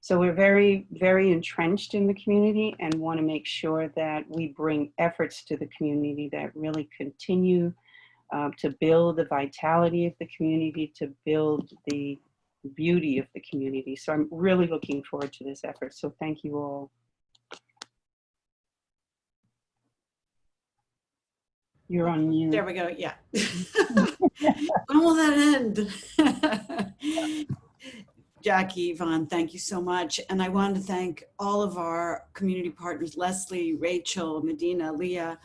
So we're very, very entrenched in the community and want to make sure that we bring efforts to the community that really continue to build the vitality of the community, to build the beauty of the community. So I'm really looking forward to this effort. So thank you all. You're on mute. There we go, yeah. When will that end? Jackie, Yvonne, thank you so much. And I want to thank all of our community partners, Leslie, Rachel, Medina, Leah.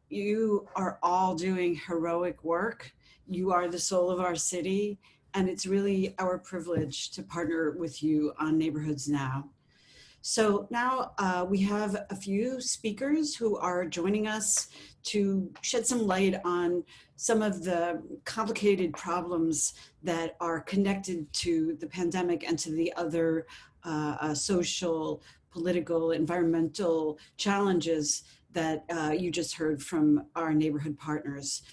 You are all doing heroic work. You are the soul of our city. And it's really our privilege to partner with you on Neighborhoods Now. So now we have a few speakers who are joining us to shed some light on some of the complicated problems that are connected to the pandemic and to the other social, political, environmental challenges that you just heard from our neighborhood partners.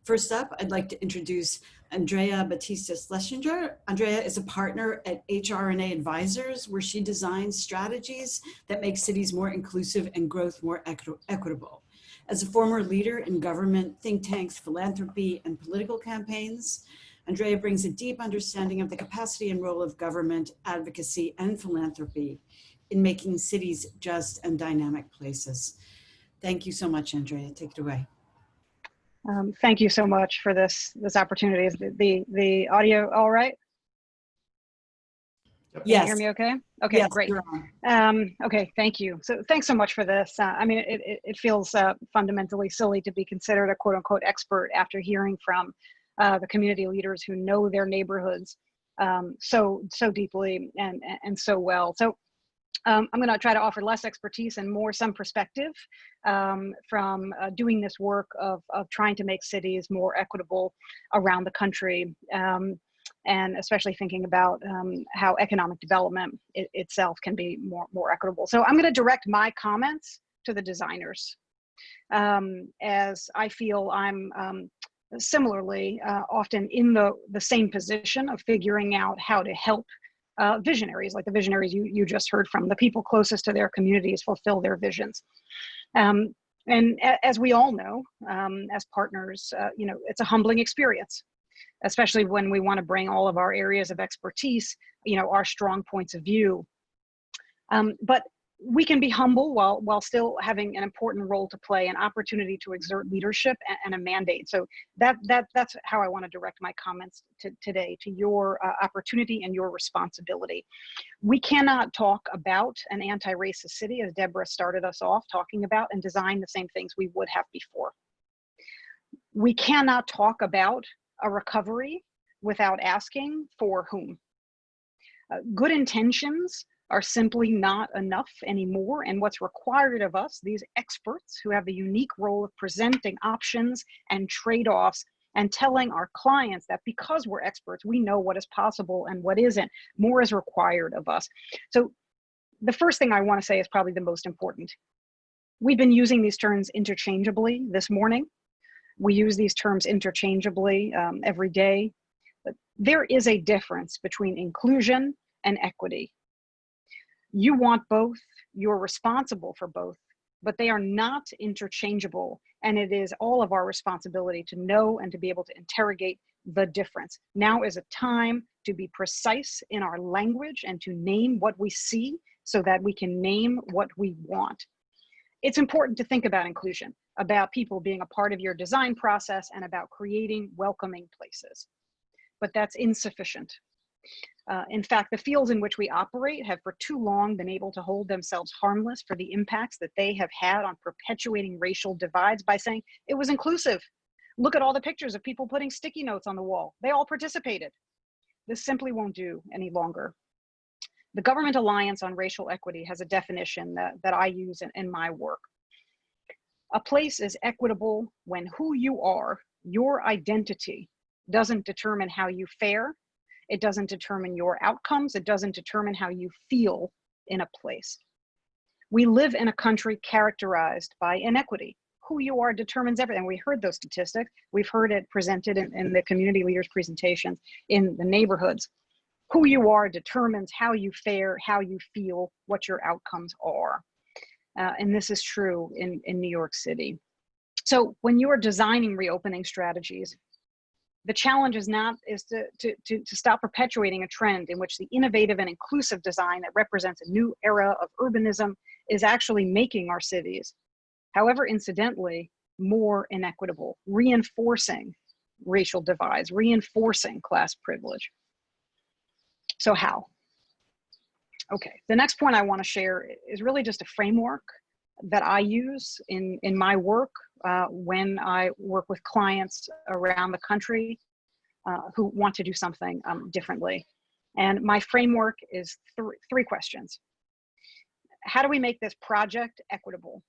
First up, I'd like to introduce Andrea Batista Schlesinger. Andrea is a partner at HRNA Advisors, where she designs strategies that make cities more inclusive and growth more equitable. As a former leader in government, think tanks, philanthropy, and political campaigns, Andrea brings a deep understanding of the capacity and role of government, advocacy, and philanthropy in making cities just and dynamic places. Thank you so much, Andrea. Take it away. Thank you so much for this opportunity. Is the audio all right? Yes. Can you hear me okay? Okay, yes, great. You're on. Okay, thank you. So thanks so much for this. I mean, it feels fundamentally silly to be considered a quote unquote expert after hearing from the community leaders who know their neighborhoods so deeply and so well. So I'm going to try to offer less expertise and more some perspective from doing this work of trying to make cities more equitable around the country, and especially thinking about how economic development itself can be more equitable. So I'm going to direct my comments to the designers, as I feel I'm similarly often in the same position of figuring out how to help visionaries, like the visionaries you just heard from, the people closest to their communities, fulfill their visions. And as we all know, as partners, it's a humbling experience, especially when we want to bring all of our areas of expertise, our strong points of view. But we can be humble while still having an important role to play, an opportunity to exert leadership and a mandate. So that's how I want to direct my comments today, to your opportunity and your responsibility. We cannot talk about an anti-racist city, as Deborah started us off talking about, and design the same things we would have before. We cannot talk about a recovery without asking for whom. Good intentions are simply not enough anymore. And what's required of us, these experts who have the unique role of presenting options and trade-offs and telling our clients that because we're experts, we know what is possible and what isn't, more is required of us. So the first thing I want to say is probably the most important. We've been using these terms interchangeably this morning. We use these terms interchangeably every day. But there is a difference between inclusion and equity. You want both, you're responsible for both, but they are not interchangeable. And it is all of our responsibility to know and to be able to interrogate the difference. Now is a time to be precise in our language and to name what we see so that we can name what we want. It's important to think about inclusion, about people being a part of your design process and about creating welcoming places, but that's insufficient. In fact, the fields in which we operate have for too long been able to hold themselves harmless for the impacts that they have had on perpetuating racial divides by saying it was inclusive. Look at all the pictures of people putting sticky notes on the wall. They all participated. This simply won't do any longer. The Government Alliance on Racial Equity has a definition that I use in my work. A place is equitable when who you are, your identity, doesn't determine how you fare. It doesn't determine your outcomes. It doesn't determine how you feel in a place. We live in a country characterized by inequity. Who you are determines everything. We heard those statistics. We've heard it presented in the community leaders' presentations in the neighborhoods. Who you are determines how you fare, how you feel, what your outcomes are. And this is true in New York City. So when you're designing reopening strategies, the challenge is to stop perpetuating a trend in which the innovative and inclusive design that represents a new era of urbanism is actually making our cities, however incidentally, more inequitable, reinforcing racial divides, reinforcing class privilege. So how? Okay, the next point I want to share is really just a framework that I use in my work when I work with clients around the country who want to do something differently. And my framework is three questions. How do we make this project equitable?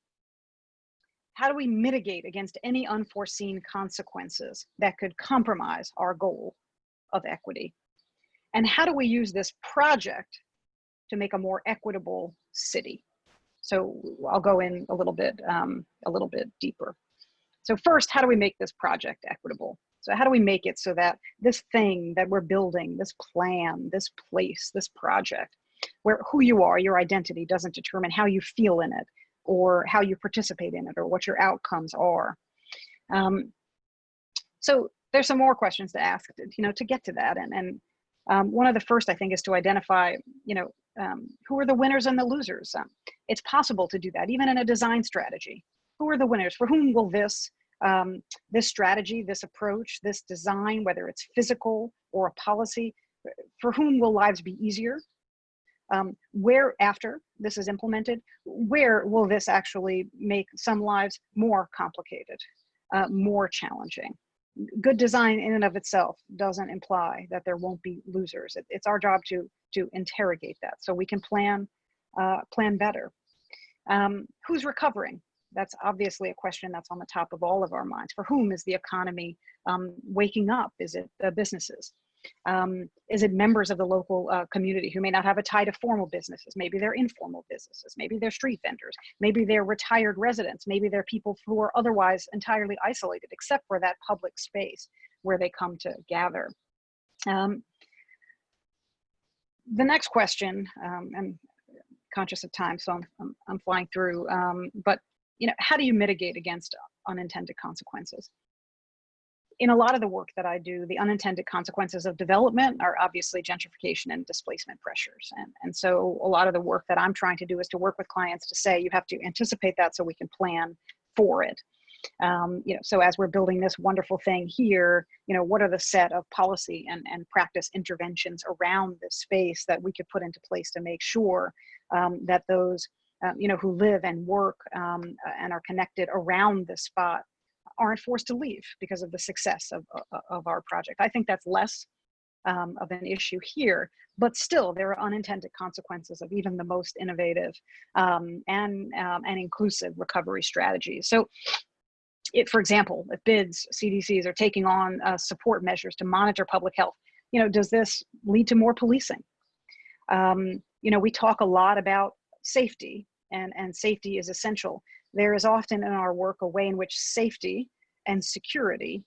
How do we mitigate against any unforeseen consequences that could compromise our goal of equity? And how do we use this project to make a more equitable city? So I'll go in a little bit deeper. So first, how do we make this project equitable? So how do we make it so that this thing that we're building, this plan, this place, this project, where who you are, your identity doesn't determine how you feel in it or how you participate in it or what your outcomes are. So there's some more questions to ask, to get to that. And one of the first, I think, is to identify, who are the winners and the losers? It's possible to do that, even in a design strategy. Who are the winners? For whom will this strategy, this approach, this design, whether it's physical or a policy, for whom will lives be easier? Where after this is implemented, where will this actually make some lives more complicated, more challenging? Good design in and of itself doesn't imply that there won't be losers. It's our job to interrogate that so we can plan better. Who's recovering? That's obviously a question that's on the top of all of our minds. For whom is the economy waking up? Is it businesses? Is it members of the local community who may not have a tie to formal businesses? Maybe they're informal businesses. Maybe they're street vendors. Maybe they're retired residents. Maybe they're people who are otherwise entirely isolated, except for that public space where they come to gather. The next question, I'm conscious of time, so I'm flying through, but how do you mitigate against unintended consequences? In a lot of the work that I do, the unintended consequences of development are obviously gentrification and displacement pressures. And so a lot of the work that I'm trying to do is to work with clients to say, you have to anticipate that so we can plan for it. So as we're building this wonderful thing here, what are the set of policy and practice interventions around this space that we could put into place to make sure that those, who live and work and are connected around this spot aren't forced to leave because of the success of our project. I think that's less of an issue here, but still there are unintended consequences of even the most innovative and inclusive recovery strategies. So for example, if BIDs, CDCs are taking on support measures to monitor public health, does this lead to more policing? We talk a lot about safety, and safety is essential. There is often in our work a way in which safety and security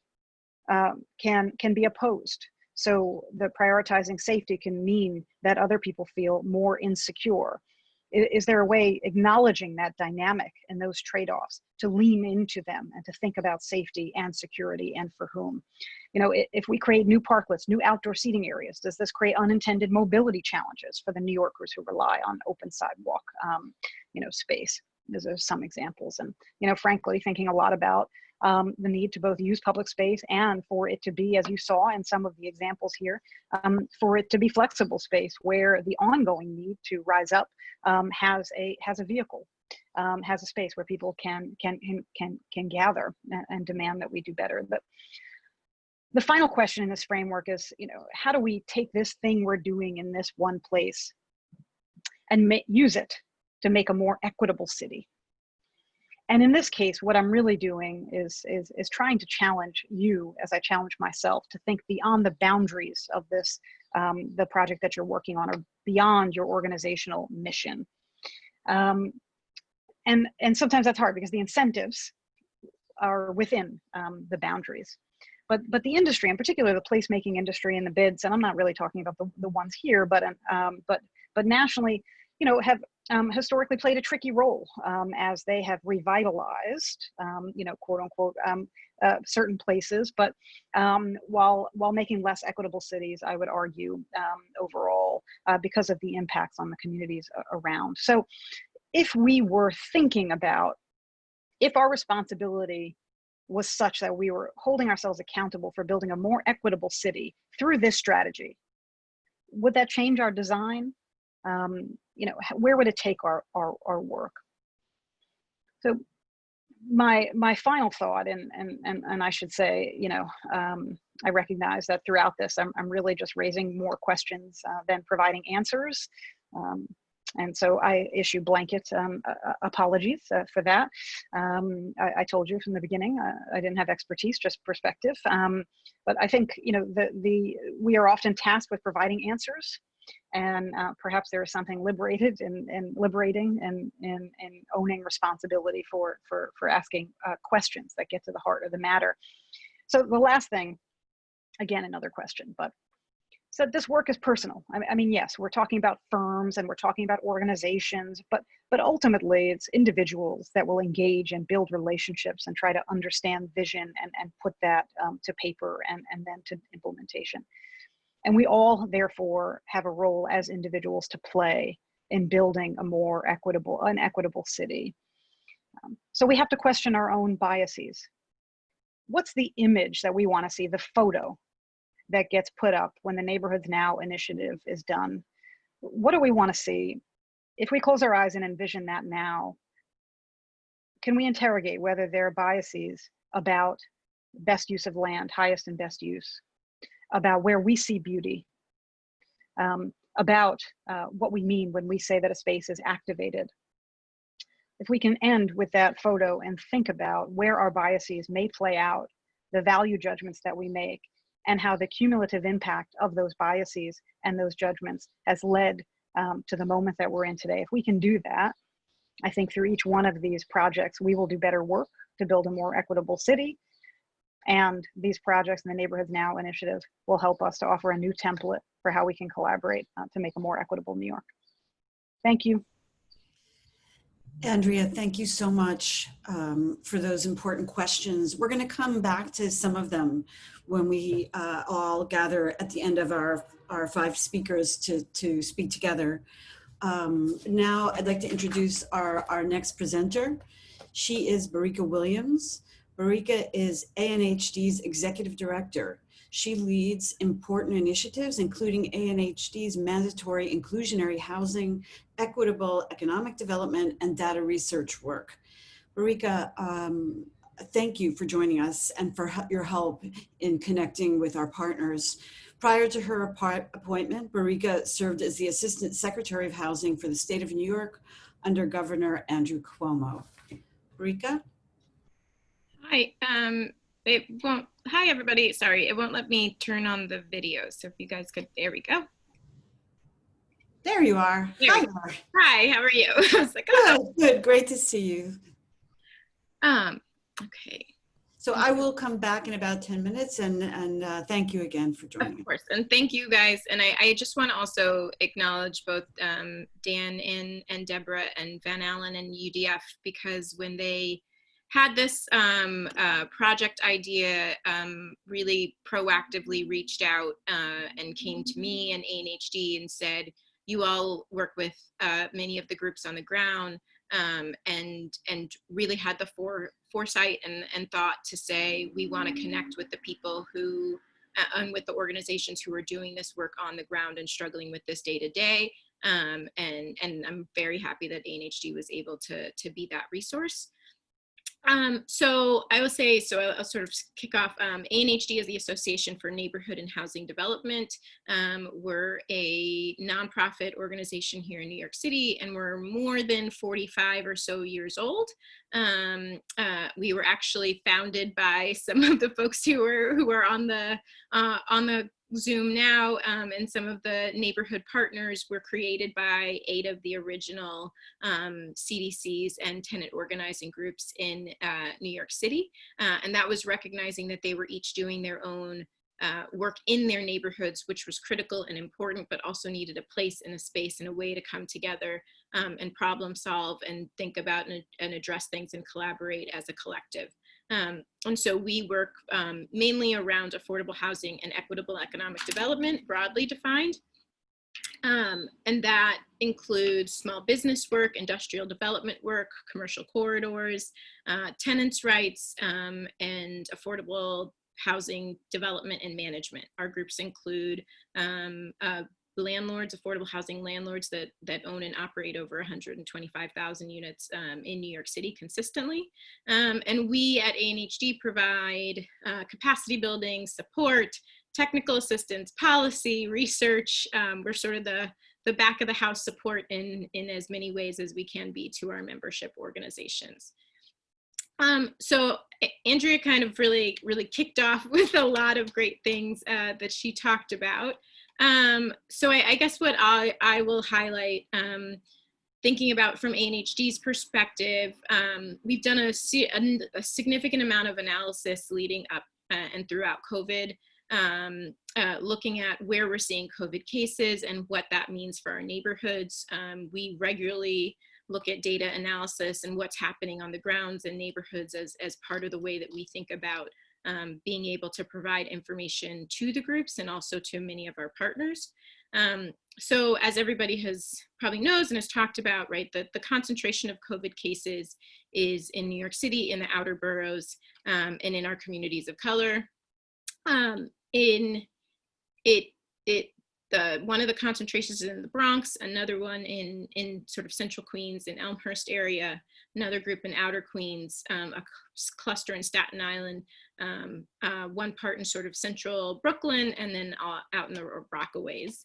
can be opposed. So the prioritizing safety can mean that other people feel more insecure. Is there a way acknowledging that dynamic and those trade-offs to lean into them and to think about safety and security and for whom? If we create new parklets, new outdoor seating areas, does this create unintended mobility challenges for the New Yorkers who rely on open sidewalk, space? Those are some examples. And, frankly, thinking a lot about the need to both use public space and for it to be, as you saw in some of the examples here, for it to be flexible space where the ongoing need to rise up has a vehicle, has a space where people can gather and demand that we do better. But the final question in this framework is, how do we take this thing we're doing in this one place and use it to make a more equitable city? And in this case, what I'm really doing is trying to challenge you, as I challenge myself, to think beyond the boundaries of this, the project that you're working on, or beyond your organizational mission. And sometimes that's hard because the incentives are within the boundaries. But the industry, in particular, the placemaking industry and the bids, and I'm not really talking about the ones here, but nationally, have historically played a tricky role as they have revitalized, quote unquote, certain places, but while making less equitable cities, I would argue, overall, because of the impacts on the communities around. So if we were thinking about, if our responsibility was such that we were holding ourselves accountable for building a more equitable city through this strategy, would that change our design? Where would it take our work? So my final thought, and I should say, I recognize that throughout this, I'm really just raising more questions than providing answers. And so I issue blanket apologies for that. I told you from the beginning, I didn't have expertise, just perspective. But I think, we are often tasked with providing answers. And perhaps there is something liberating and owning responsibility for asking questions that get to the heart of the matter. So the last thing, again, another question, but so this work is personal. I mean, yes, we're talking about firms and we're talking about organizations, but ultimately it's individuals that will engage and build relationships and try to understand vision and put that to paper and then to implementation. And we all, therefore, have a role as individuals to play in building a more equitable city. So we have to question our own biases. What's the image that we want to see, the photo that gets put up when the Neighborhoods Now initiative is done? What do we want to see? If we close our eyes and envision that now, can we interrogate whether there are biases about best use of land, highest and best use, about where we see beauty, about what we mean when we say that a space is activated? If we can end with that photo and think about where our biases may play out, the value judgments that we make, and how the cumulative impact of those biases and those judgments has led to the moment that we're in today. If we can do that, I think through each one of these projects, we will do better work to build a more equitable city. And these projects and the Neighborhoods Now initiative will help us to offer a new template for how we can collaborate to make a more equitable New York. Thank you. Andrea, thank you so much for those important questions. We're going to come back to some of them when we all gather at the end of our 5 speakers to speak together. Now I'd like to introduce our next presenter. She is Barika Williams. Barika is ANHD's Executive Director. She leads important initiatives, including ANHD's mandatory inclusionary housing, equitable economic development, and data research work. Barika, thank you for joining us and for your help in connecting with our partners. Prior to her appointment, Barika served as the Assistant Secretary of Housing for the state of New York under Governor Andrew Cuomo. Barika? Hi, hi everybody. Sorry, it won't let me turn on the video. So if you guys could, there we go. There you are. Hi, hi, how are you? I was like, oh. Good, great to see you. Okay. So I will come back in about 10 minutes and thank you again for joining. Of course, and thank you guys. And I just want to also acknowledge both Dan and Deborah and Van Alen and UDF, because when they had this project idea, really proactively reached out and came to me and ANHD and said, you all work with many of the groups on the ground, and really had the foresight and thought to say, we want to connect with the people who, and with the organizations who are doing this work on the ground and struggling with this day to day. And I'm very happy that ANHD was able to be that resource. So I will say, so I'll sort of kick off. ANHD is the Association for Neighborhood and Housing Development. We're a nonprofit organization here in New York City, and we're more than 45 or so years old. We were actually founded by some of the folks who are on the Zoom now, and some of the neighborhood partners were created by 8 of the original CDCs and tenant organizing groups in New York City. And that was recognizing that they were each doing their own work in their neighborhoods, which was critical and important, but also needed a place and a space and a way to come together and problem solve and think about and address things and collaborate as a collective. And so we work mainly around affordable housing and equitable economic development, broadly defined. And that includes small business work, industrial development work, commercial corridors, tenants' rights, and affordable housing development and management. Our groups include landlords, affordable housing landlords that own and operate over 125,000 units in New York City consistently. And we at ANHD provide capacity building, support, technical assistance, policy, research. We're sort of the back of the house support in as many ways as we can be to our membership organizations. So Andrea kind of really kicked off with a lot of great things that she talked about. So I guess what I will highlight, thinking about from ANHD's perspective, we've done a significant amount of analysis leading up and throughout COVID, looking at where we're seeing COVID cases and what that means for our neighborhoods. We regularly look at data analysis and what's happening on the grounds in neighborhoods as part of the way that we think about being able to provide information to the groups and also to many of our partners. So as everybody has probably knows and has talked about, right, the concentration of COVID cases is in New York City, in the outer boroughs, and in our communities of color. One of the concentrations is in the Bronx, another one in sort of central Queens in Elmhurst area, another group in outer Queens, a cluster in Staten Island, one part in sort of central Brooklyn, and then out in the Rockaways.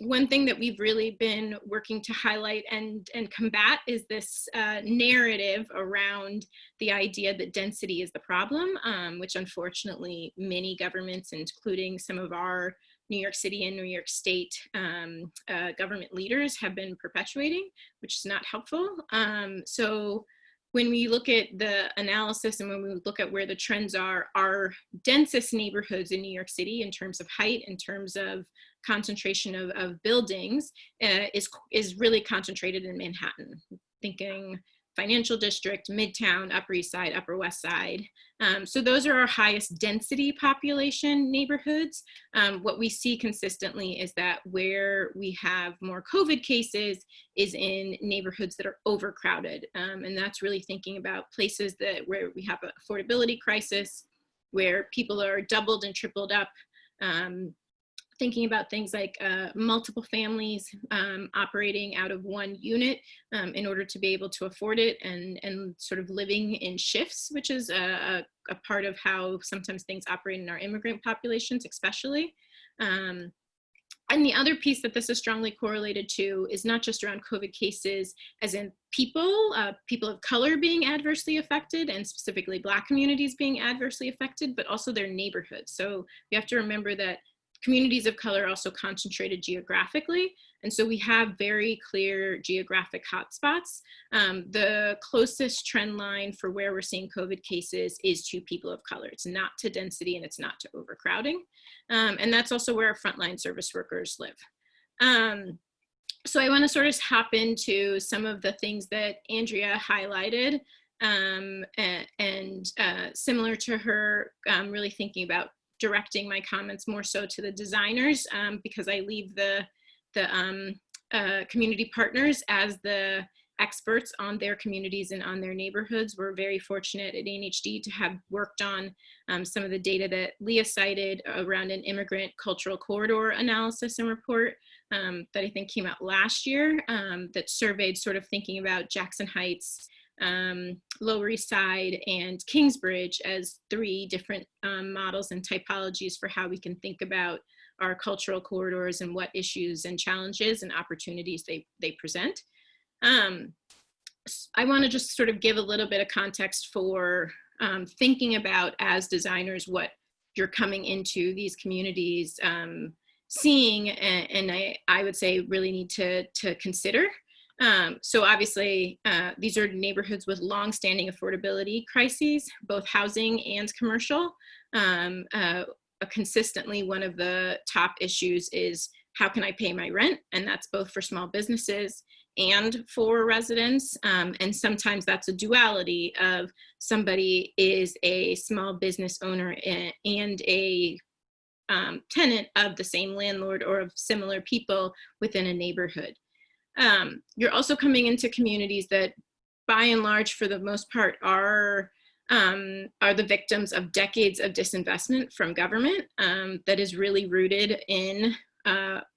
One thing that we've really been working to highlight and combat is this narrative around the idea that density is the problem, which unfortunately many governments, including some of our New York City and New York State government leaders, have been perpetuating, which is not helpful. So when we look at the analysis and when we look at where the trends are, our densest neighborhoods in New York City in terms of height, in terms of concentration of buildings, is really concentrated in Manhattan. Thinking Financial District, Midtown, Upper East Side, Upper West Side. So those are our highest density population neighborhoods. What we see consistently is that where we have more COVID cases is in neighborhoods that are overcrowded. And that's really thinking about places where we have an affordability crisis, where people are doubled and tripled up. Thinking about things like multiple families operating out of one unit in order to be able to afford it, and sort of living in shifts, which is a part of how sometimes things operate in our immigrant populations, especially. And the other piece that this is strongly correlated to is not just around COVID cases, as in people of color being adversely affected, and specifically Black communities being adversely affected, but also their neighborhoods. So we have to remember that communities of color are also concentrated geographically. And so we have very clear geographic hotspots. The closest trend line for where we're seeing COVID cases is to people of color. It's not to density and it's not to overcrowding. And that's also where our frontline service workers live. So I want to sort of hop into some of the things that Andrea highlighted, and similar to her, really thinking about directing my comments more so to the designers, because I leave the community partners as the experts on their communities and on their neighborhoods. We're very fortunate at ANHD to have worked on some of the data that Leah cited around an immigrant cultural corridor analysis and report that I think came out last year, that surveyed sort of thinking about Jackson Heights, Lower East Side, and Kingsbridge as three different models and typologies for how we can think about our cultural corridors and what issues and challenges and opportunities they present. I want to just sort of give a little bit of context for thinking about, as designers, what you're coming into these communities seeing, and I would say really need to consider. So obviously, these are neighborhoods with long-standing affordability crises, both housing and commercial. Consistently, one of the top issues is how can I pay my rent? And that's both for small businesses and for residents. And sometimes that's a duality of somebody is a small business owner and a tenant of the same landlord or of similar people within a neighborhood. You're also coming into communities that, by and large, for the most part, are the victims of decades of disinvestment from government that is really rooted in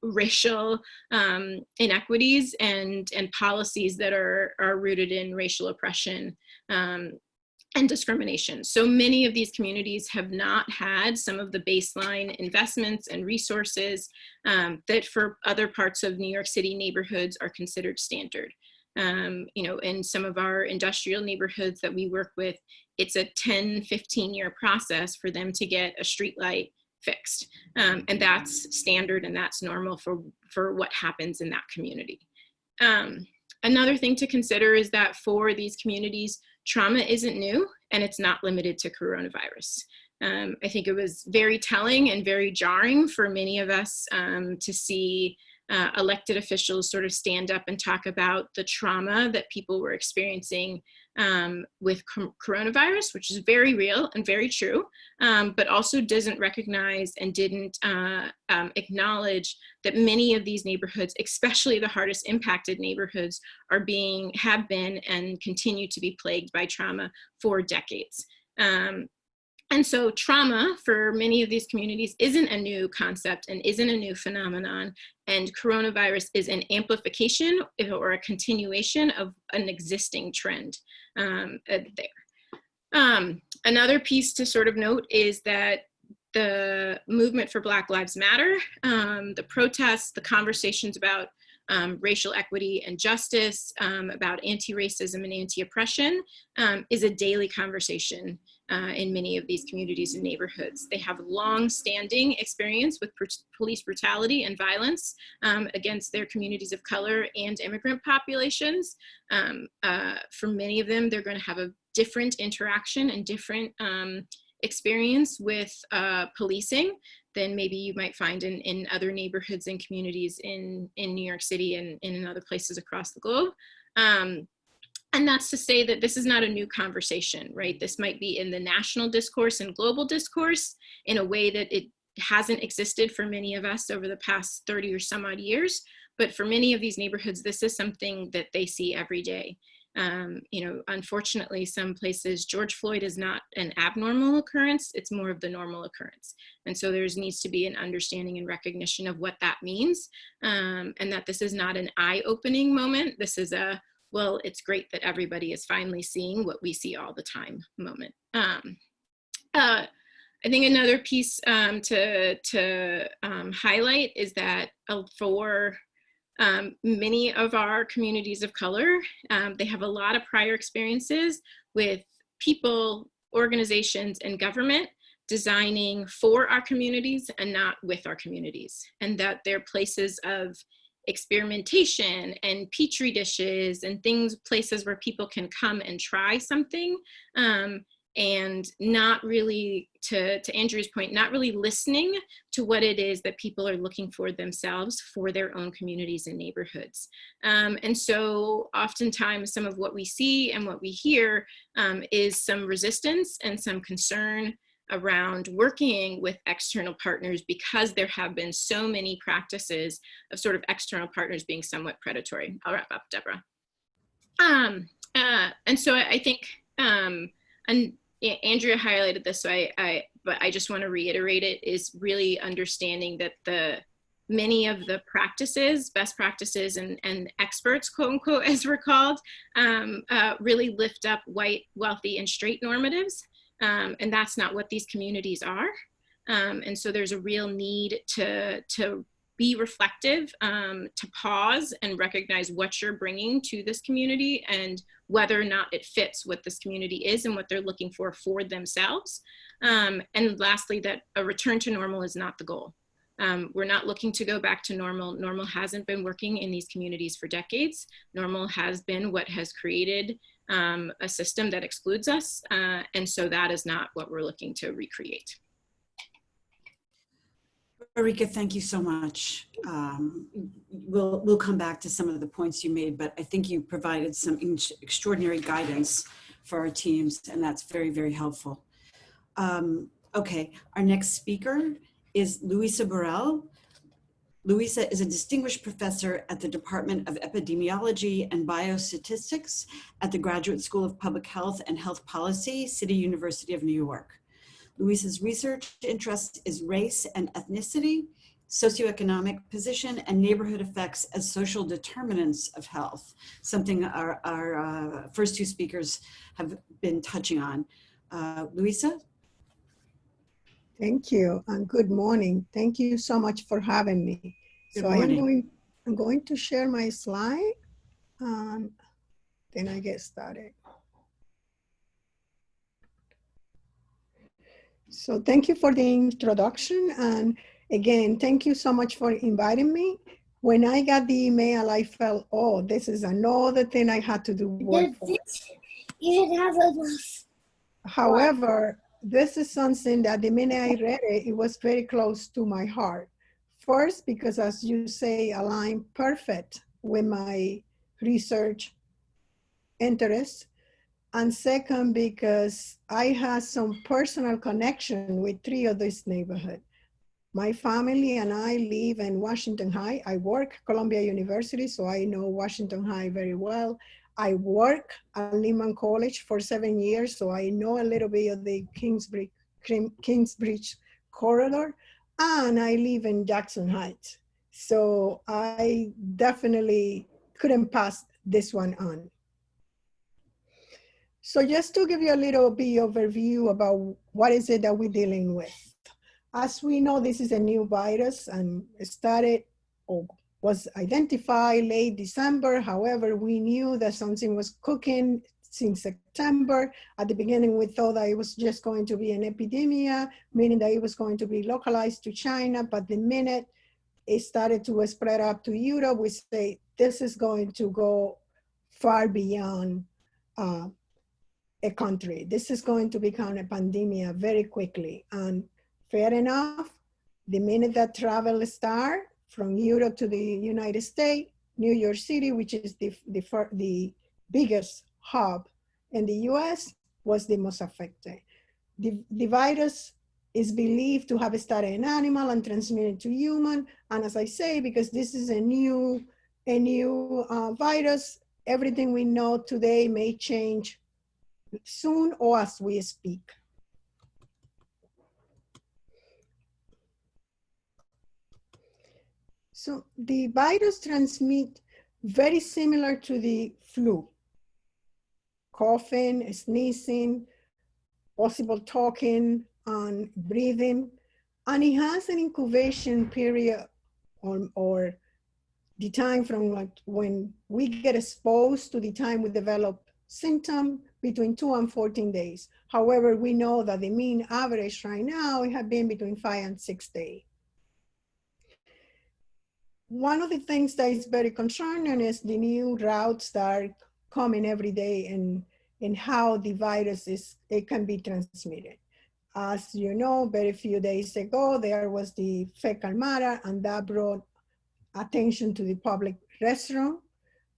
racial inequities and policies that are rooted in racial oppression and discrimination. So many of these communities have not had some of the baseline investments and resources that for other parts of New York City neighborhoods are considered standard. You know, in some of our industrial neighborhoods that we work with, it's a 10, 15-year process for them to get a street light fixed. And that's standard and that's normal for what happens in that community. Another thing to consider is that for these communities, trauma isn't new and it's not limited to coronavirus. I think it was very telling and very jarring for many of us to see elected officials sort of stand up and talk about the trauma that people were experiencing with coronavirus, which is very real and very true, but also doesn't recognize and didn't acknowledge that many of these neighborhoods, especially the hardest impacted neighborhoods, have been and continue to be plagued by trauma for decades. And so trauma for many of these communities isn't a new concept and isn't a new phenomenon. And coronavirus is an amplification or a continuation of an existing trend there. Another piece to sort of note is that the movement for Black Lives Matter, the protests, the conversations about racial equity and justice, about anti-racism and anti-oppression is a daily conversation in many of these communities and neighborhoods. They have long-standing experience with police brutality and violence against their communities of color and immigrant populations. For many of them, they're going to have a different interaction and different experience with policing than maybe you might find in other neighborhoods and communities in New York City and in other places across the globe. And that's to say that this is not a new conversation, right? This might be in the national discourse and global discourse in a way that it hasn't existed for many of us over the past 30 or some odd years. But for many of these neighborhoods, this is something that they see every day. Unfortunately, some places, George Floyd is not an abnormal occurrence, it's more of the normal occurrence. And so there needs to be an understanding and recognition of what that means, and that this is not an eye-opening moment. This is a, well, it's great that everybody is finally seeing what we see all the time moment. I think another piece to highlight is that for many of our communities of color, they have a lot of prior experiences with people, organizations, and government designing for our communities and not with our communities, and that they're places of experimentation and petri dishes and places where people can come and try something, and not really, to Andrew's point, not really listening to what it is that people are looking for themselves for their own communities and neighborhoods. And so oftentimes some of what we see and what we hear is some resistance and some concern around working with external partners because there have been so many practices of sort of external partners being somewhat predatory. I'll wrap up, Deborah. And so I think, and Andrea highlighted this, so but I just want to reiterate it, is really understanding that many of the practices, best practices, and experts, quote unquote, as we're called, really lift up white, wealthy, and straight normatives. And that's not what these communities are. And so there's a real need to be reflective, to pause and recognize what you're bringing to this community and whether or not it fits what this community is and what they're looking for themselves. And lastly, that a return to normal is not the goal. We're not looking to go back to normal. Normal hasn't been working in these communities for decades. Normal has been what has created a system that excludes us. And so that is not what we're looking to recreate. Marika, thank you so much. We'll come back to some of the points you made, but I think you provided some extraordinary guidance for our teams, and that's very, very helpful. Okay, our next speaker is Luisa Burrell. Luisa is a distinguished professor at the Department of Epidemiology and Biostatistics at the Graduate School of Public Health and Health Policy, City University of New York. Luisa's research interest is race and ethnicity, socioeconomic position, and neighborhood effects as social determinants of health, something our first two speakers have been touching on. Luisa? Thank you, and good morning. Thank you so much for having me. Good so morning. I'm going to share my slide, and then I get started. So thank you for the introduction. And again, thank you so much for inviting me. When I got the email, I felt, oh, this is another thing I had to do work for. You should have enough. However, this is something that the minute I read it, it was very close to my heart. First, because as you say, align perfect with my research interests. And second, because I had some personal connection with 3 of these neighborhoods. My family and I live in Washington High. I work Columbia University, so I know Washington High very well. I work at Lehman College for 7 years, so I know a little bit of the Kingsbridge corridor, and I live in Jackson Heights. So I definitely couldn't pass this one on. So just to give you a little bit overview about what is it that we're dealing with. As we know, this is a new virus and it started or was identified late December. However, we knew that something was cooking since September. At the beginning, we thought that it was just going to be an epidemic, meaning that it was going to be localized to China. But the minute it started to spread up to Europe, we say this is going to go far beyond a country. This is going to become a pandemic very quickly. And fair enough, the minute that travel started from Europe to the United States, New York City, which is the biggest hub in the US, was the most affected. The virus is believed to have started in animal and transmitted to human. And as I say, because this is a new virus, everything we know today may change soon or as we speak. So the virus transmit very similar to the flu. Coughing, sneezing, possible talking and breathing. And it has an incubation period or the time from like when we get exposed to the time we develop symptom between 2 and 14 days. However, we know that the mean average right now it has been between 5 and 6 days. One of the things that is very concerning is the new routes that are coming every day and how the virus it can be transmitted. As you know, very few days ago, there was the fecal matter, and that brought attention to the public restroom.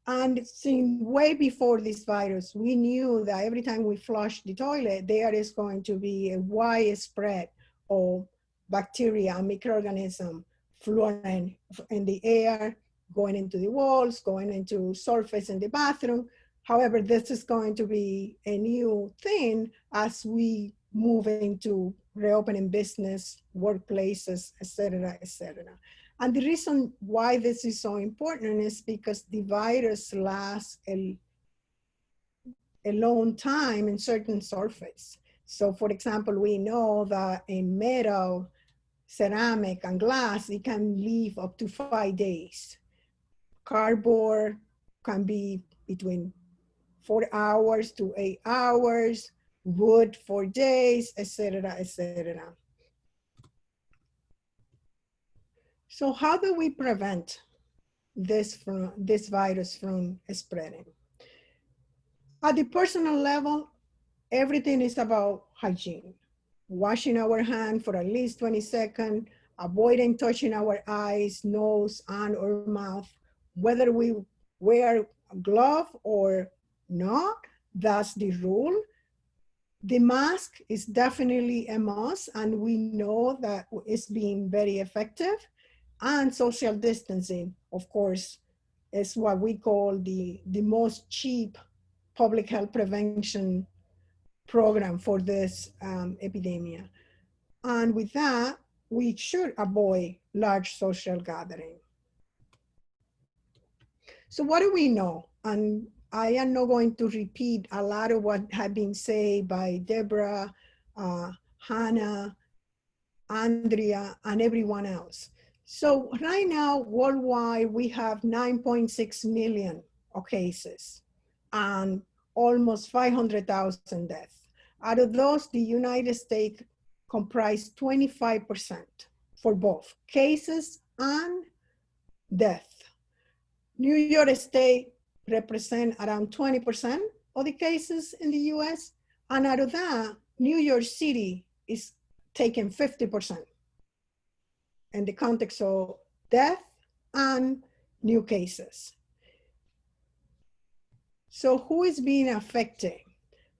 And since way before this virus, we knew that every time we flush the toilet, there is going to be a wide spread of bacteria and microorganisms flowing in the air, going into the walls, going into surface in the bathroom. However, this is going to be a new thing as we move into reopening business, workplaces, et cetera, et cetera. And the reason why this is so important is because the virus lasts a long time in certain surface. So for example, we know that in metal, ceramic and glass, it can live up to 5 days. Cardboard can be between 4 hours to 8 hours, wood 4 days, et cetera, et cetera. So how do we prevent this virus from spreading? At the personal level, everything is about hygiene. Washing our hands for at least 20 seconds, avoiding touching our eyes, nose, and or mouth, whether we wear a glove or not, that's the rule. The mask is definitely a must, and we know that it's been very effective. And social distancing, of course, is what we call the most cheap public health prevention program for this epidemic. And with that, we should avoid large social gathering. So what do we know? And I am not going to repeat a lot of what had been said by Deborah, Hannah, Andrea, and everyone else. So right now, worldwide, we have 9.6 million cases and almost 500,000 deaths. Out of those, the United States comprise 25% for both cases and death. New York State represent around 20% of the cases in the US, and out of that, New York City is taking 50% in the context of death and new cases. So who is being affected?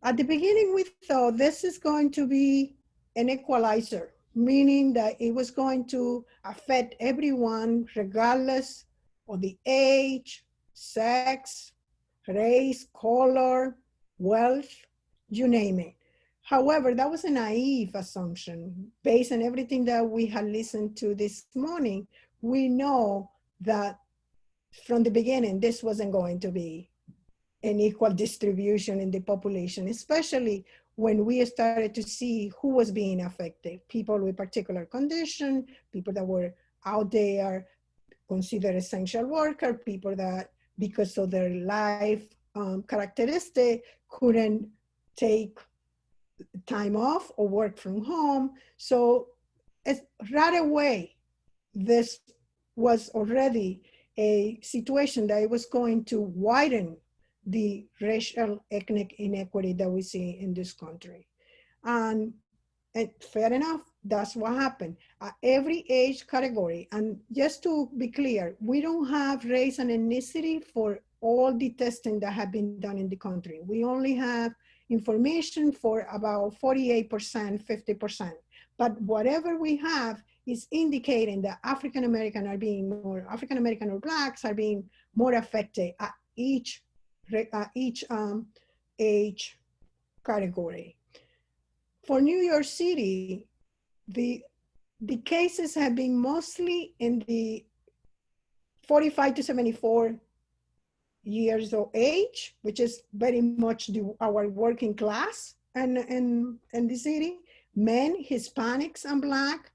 At the beginning, we thought this is going to be an equalizer, meaning that it was going to affect everyone regardless of the age, sex, race, color, wealth, you name it. However, that was a naive assumption. Based on everything that we had listened to this morning, we know that from the beginning, this wasn't going to be an equal distribution in the population, especially when we started to see who was being affected. People with particular condition, people that were out there considered essential worker, people that because of their life characteristic couldn't take time off or work from home. So right away, this was already a situation that it was going to widen the racial ethnic inequity that we see in this country. And fair enough, that's what happened. Every age category, and just to be clear, we don't have race and ethnicity for all the testing that have been done in the country. We only have information for about 48%, 50%. But whatever we have is indicating that African-American are being more, African-American or Blacks are being more affected at each age category. For New York City, the cases have been mostly in the 45 to 74 years of age, which is very much our working class in the city. Men, Hispanics, and Black,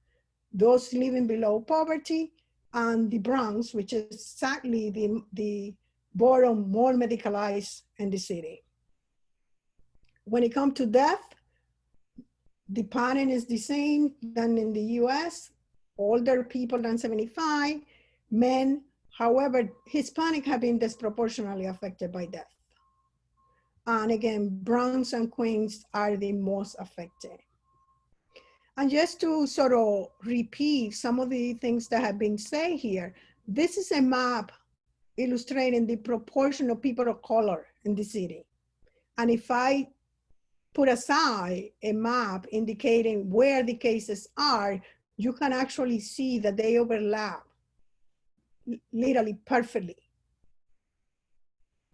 those living below poverty, and the Bronx, which is sadly the borough more medicalized in the city. When it comes to death, the pattern is the same than in the US, older people than 75, men. However, Hispanic have been disproportionately affected by death. And again, Bronx and Queens are the most affected. And just to sort of repeat some of the things that have been said here, this is a map illustrating the proportion of people of color in the city. And if I put aside a map indicating where the cases are, you can actually see that they overlap literally perfectly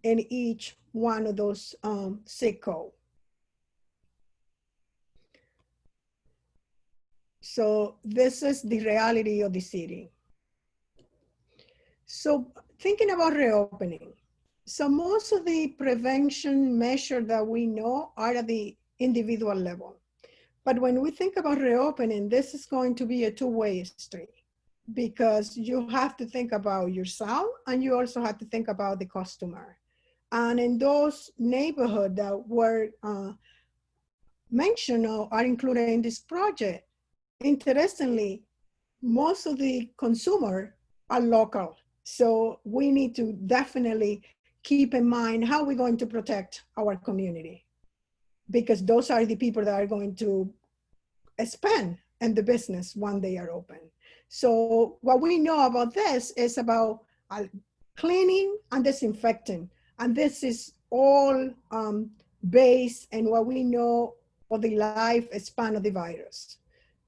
in each one of those zip codes. So this is the reality of the city. So thinking about reopening. So most of the prevention measures that we know are at the individual level. But when we think about reopening, this is going to be a two-way street because you have to think about yourself and you also have to think about the customer. And in those neighborhoods that were mentioned or are included in this project, interestingly, most of the consumers are local. So we need to definitely keep in mind how we're going to protect our community, because those are the people that are going to spend in the business when they are open. So what we know about this is about cleaning and disinfecting. And this is all based on what we know of the lifespan of the virus.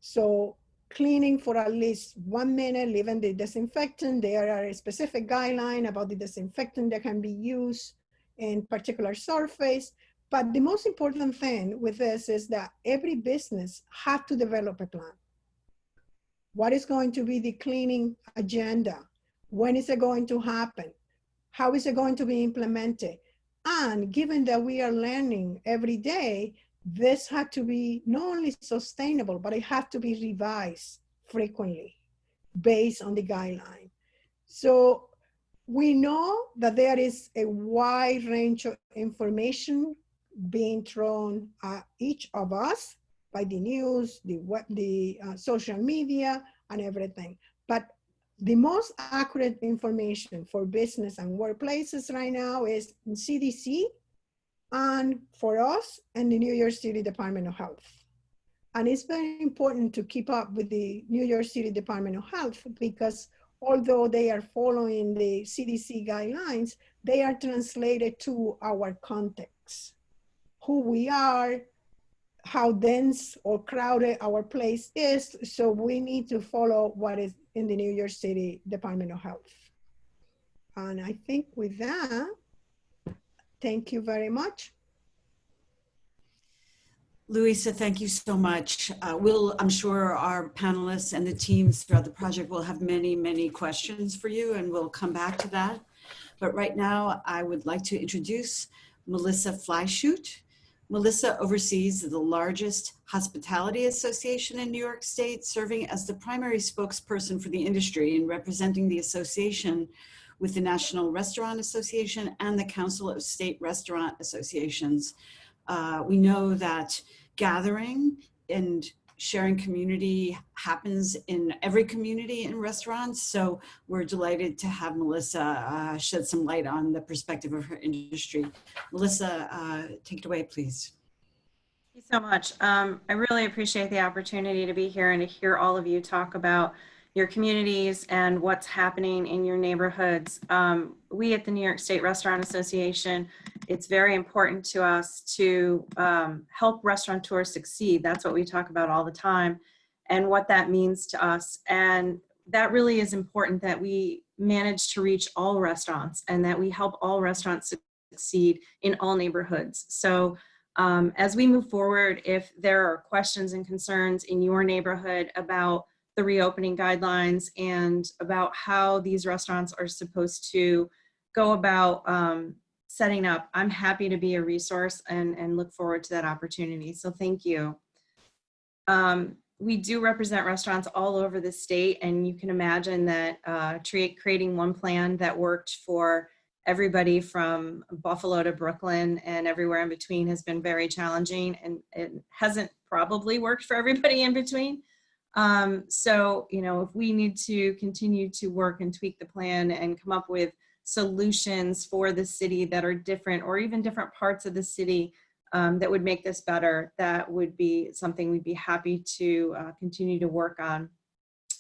So cleaning for at least 1 minute, leaving the disinfectant. There are a specific guideline about the disinfectant that can be used in particular surface. But the most important thing with this is that every business has to develop a plan. What is going to be the cleaning agenda? When is it going to happen? How is it going to be implemented? And given that we are learning every day, this had to be not only sustainable, but it had to be revised frequently based on the guideline. So we know that there is a wide range of information being thrown at each of us, by the news, the web, the social media, and everything. But the most accurate information for business and workplaces right now is CDC, and for us, and the New York City Department of Health. And it's very important to keep up with the New York City Department of Health, because although they are following the CDC guidelines, they are translated to our context, who we are, how dense or crowded our place is. So we need to follow what is in the New York City Department of Health. And I think with that, thank you very much. Luisa, thank you so much. I'm sure our panelists and the teams throughout the project will have many, many questions for you, and we'll come back to that. But right now, I would like to introduce Melissa Fleischut. Melissa oversees the largest hospitality association in New York State, serving as the primary spokesperson for the industry and representing the association with the National Restaurant Association and the Council of State Restaurant Associations. We know that gathering and sharing community happens in every community in restaurants. So we're delighted to have Melissa shed some light on the perspective of her industry. Melissa, take it away, please. Thank you so much. I really appreciate the opportunity to be here and to hear all of you talk about your communities and what's happening in your neighborhoods. We at the New York State Restaurant Association, it's very important to us to help restaurateurs succeed. That's what we talk about all the time and what that means to us. And that really is important, that we manage to reach all restaurants and that we help all restaurants succeed in all neighborhoods. So as we move forward, if there are questions and concerns in your neighborhood about the reopening guidelines and about how these restaurants are supposed to go about setting up, I'm happy to be a resource and look forward to that opportunity. So thank you. We do represent restaurants all over the state, and you can imagine that creating one plan that worked for everybody from Buffalo to Brooklyn and everywhere in between has been very challenging, and it hasn't probably worked for everybody in between. So, you know, if we need to continue to work and tweak the plan and come up with solutions for the city that are different, or even different parts of the city that would make this better, that would be something we'd be happy to continue to work on.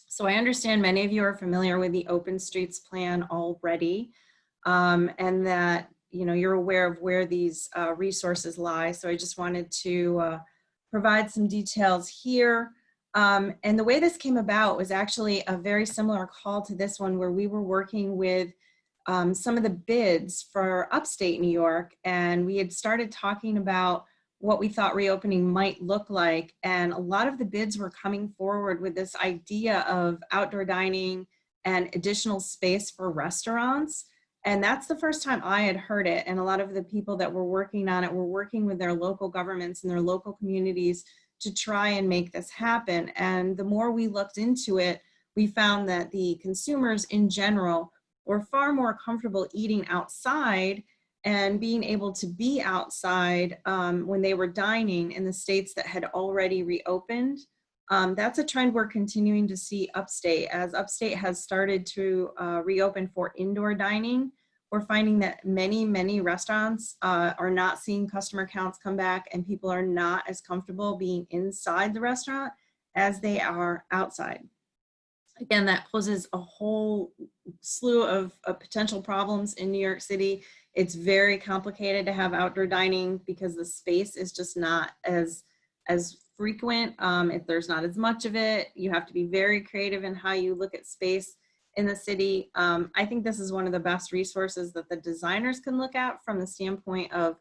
So I understand many of you are familiar with the Open Streets plan already, and that, you know, you're aware of where these resources lie. So I just wanted to provide some details here. And the way this came about was actually a very similar call to this one, where we were working with some of the bids for upstate New York, and we had started talking about what we thought reopening might look like. And a lot of the bids were coming forward with this idea of outdoor dining and additional space for restaurants. And that's the first time I had heard it. And a lot of the people that were working on it were working with their local governments and their local communities to try and make this happen. And the more we looked into it, we found that the consumers in general were far more comfortable eating outside and being able to be outside when they were dining in the states that had already reopened. That's a trend we're continuing to see upstate. As upstate has started to reopen for indoor dining, we're finding that many restaurants are not seeing customer counts come back, and people are not as comfortable being inside the restaurant as they are outside. Again, that poses a whole slew of potential problems in New York City. It's very complicated to have outdoor dining because the space is just not as frequent. If there's not as much of it, you have to be very creative in how you look at space in the city. I think this is one of the best resources that the designers can look at from the standpoint of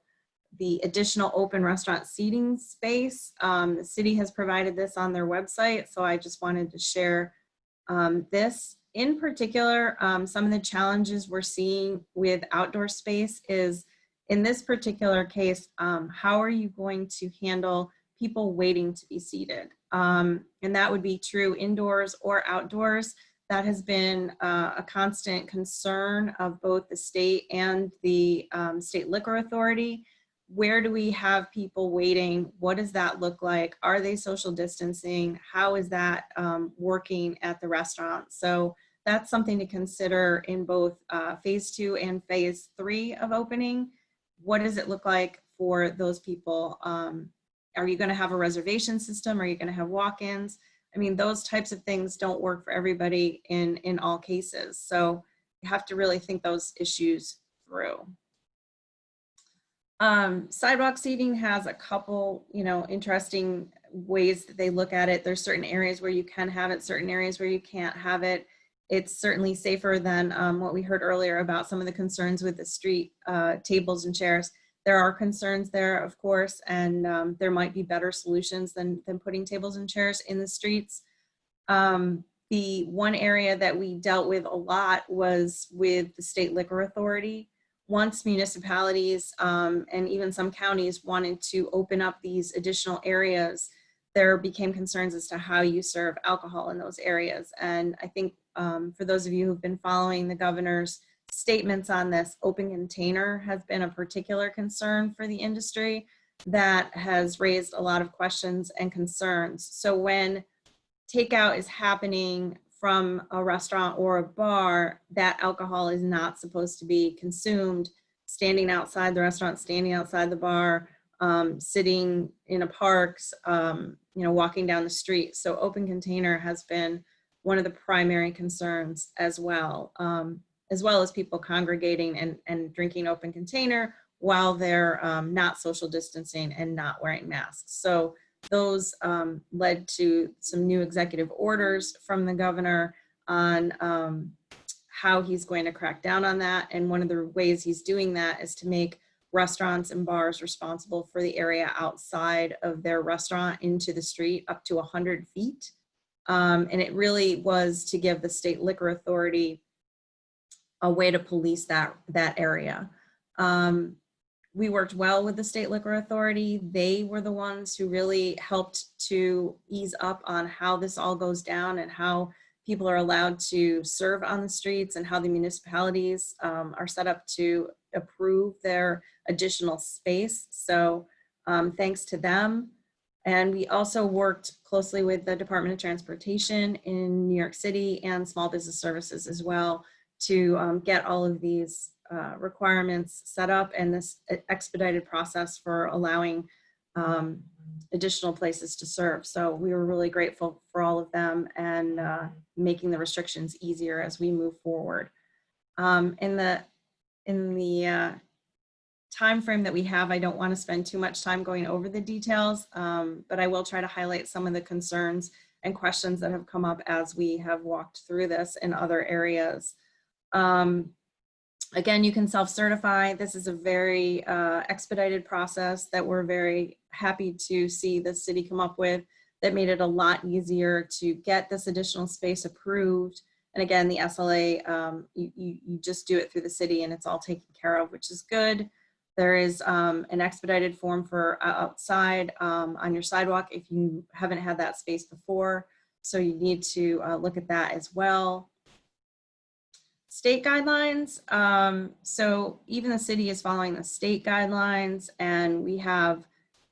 the additional open restaurant seating space. The city has provided this on their website, so I just wanted to share this. In particular, some of the challenges we're seeing with outdoor space is, in this particular case, how are you going to handle people waiting to be seated? And that would be true indoors or outdoors. That has been a constant concern of both the state and the State Liquor Authority. where do we have people waiting? What does that look like? Are they social distancing? How is that working at the restaurant? So that's something to consider in both phase 2 and phase 3 of opening. What does it look like for those people? Are you going to have a reservation system? Are you going to have walk-ins? I mean, those types of things don't work for everybody in all cases. So you have to really think those issues through. Sidewalk seating has a couple, interesting ways that they look at it. There's certain areas where you can have it, certain areas where you can't have it. It's certainly safer than what we heard earlier about some of the concerns with the street tables and chairs. There are concerns there, of course, and there might be better solutions than putting tables and chairs in the streets. The one area that we dealt with a lot was with the state liquor authority. Once municipalities and even some counties wanted to open up these additional areas, there became concerns as to how you serve alcohol in those areas. And I think for those of you who've been following the governor's statements on this, open container has been a particular concern for the industry that has raised a lot of questions and concerns. So when takeout is happening from a restaurant or a bar, that alcohol is not supposed to be consumed standing outside the restaurant, standing outside the bar, sitting in a park, walking down the street. So open container has been one of the primary concerns as well as people congregating and drinking open container while they're not social distancing and not wearing masks. So those led to some new executive orders from the governor on how he's going to crack down on that. And one of the ways he's doing that is to make restaurants and bars responsible for the area outside of their restaurant into the street up to 100 feet. And it really was to give the state liquor authority a way to police that area. We worked well with the state liquor authority. They were the ones who really helped to ease up on how this all goes down and how people are allowed to serve on the streets and how the municipalities are set up to approve their additional space. So thanks to them. And we also worked closely with the Department of Transportation in New York City and Small Business Services as well to get all of these requirements set up and this expedited process for allowing additional places to serve. So we were really grateful for all of them and making the restrictions easier as we move forward. In the time frame that we have, I don't want to spend too much time going over the details, but I will try to highlight some of the concerns and questions that have come up as we have walked through this in other areas. Again, you can self-certify. This is a very expedited process that we're very happy to see the city come up with that made it a lot easier to get this additional space approved. And again, the SLA, you just do it through the city and it's all taken care of, which is good. There is an expedited form for outside on your sidewalk if you haven't had that space before. So you need to look at that as well. State guidelines. So even the city is following the state guidelines, and we have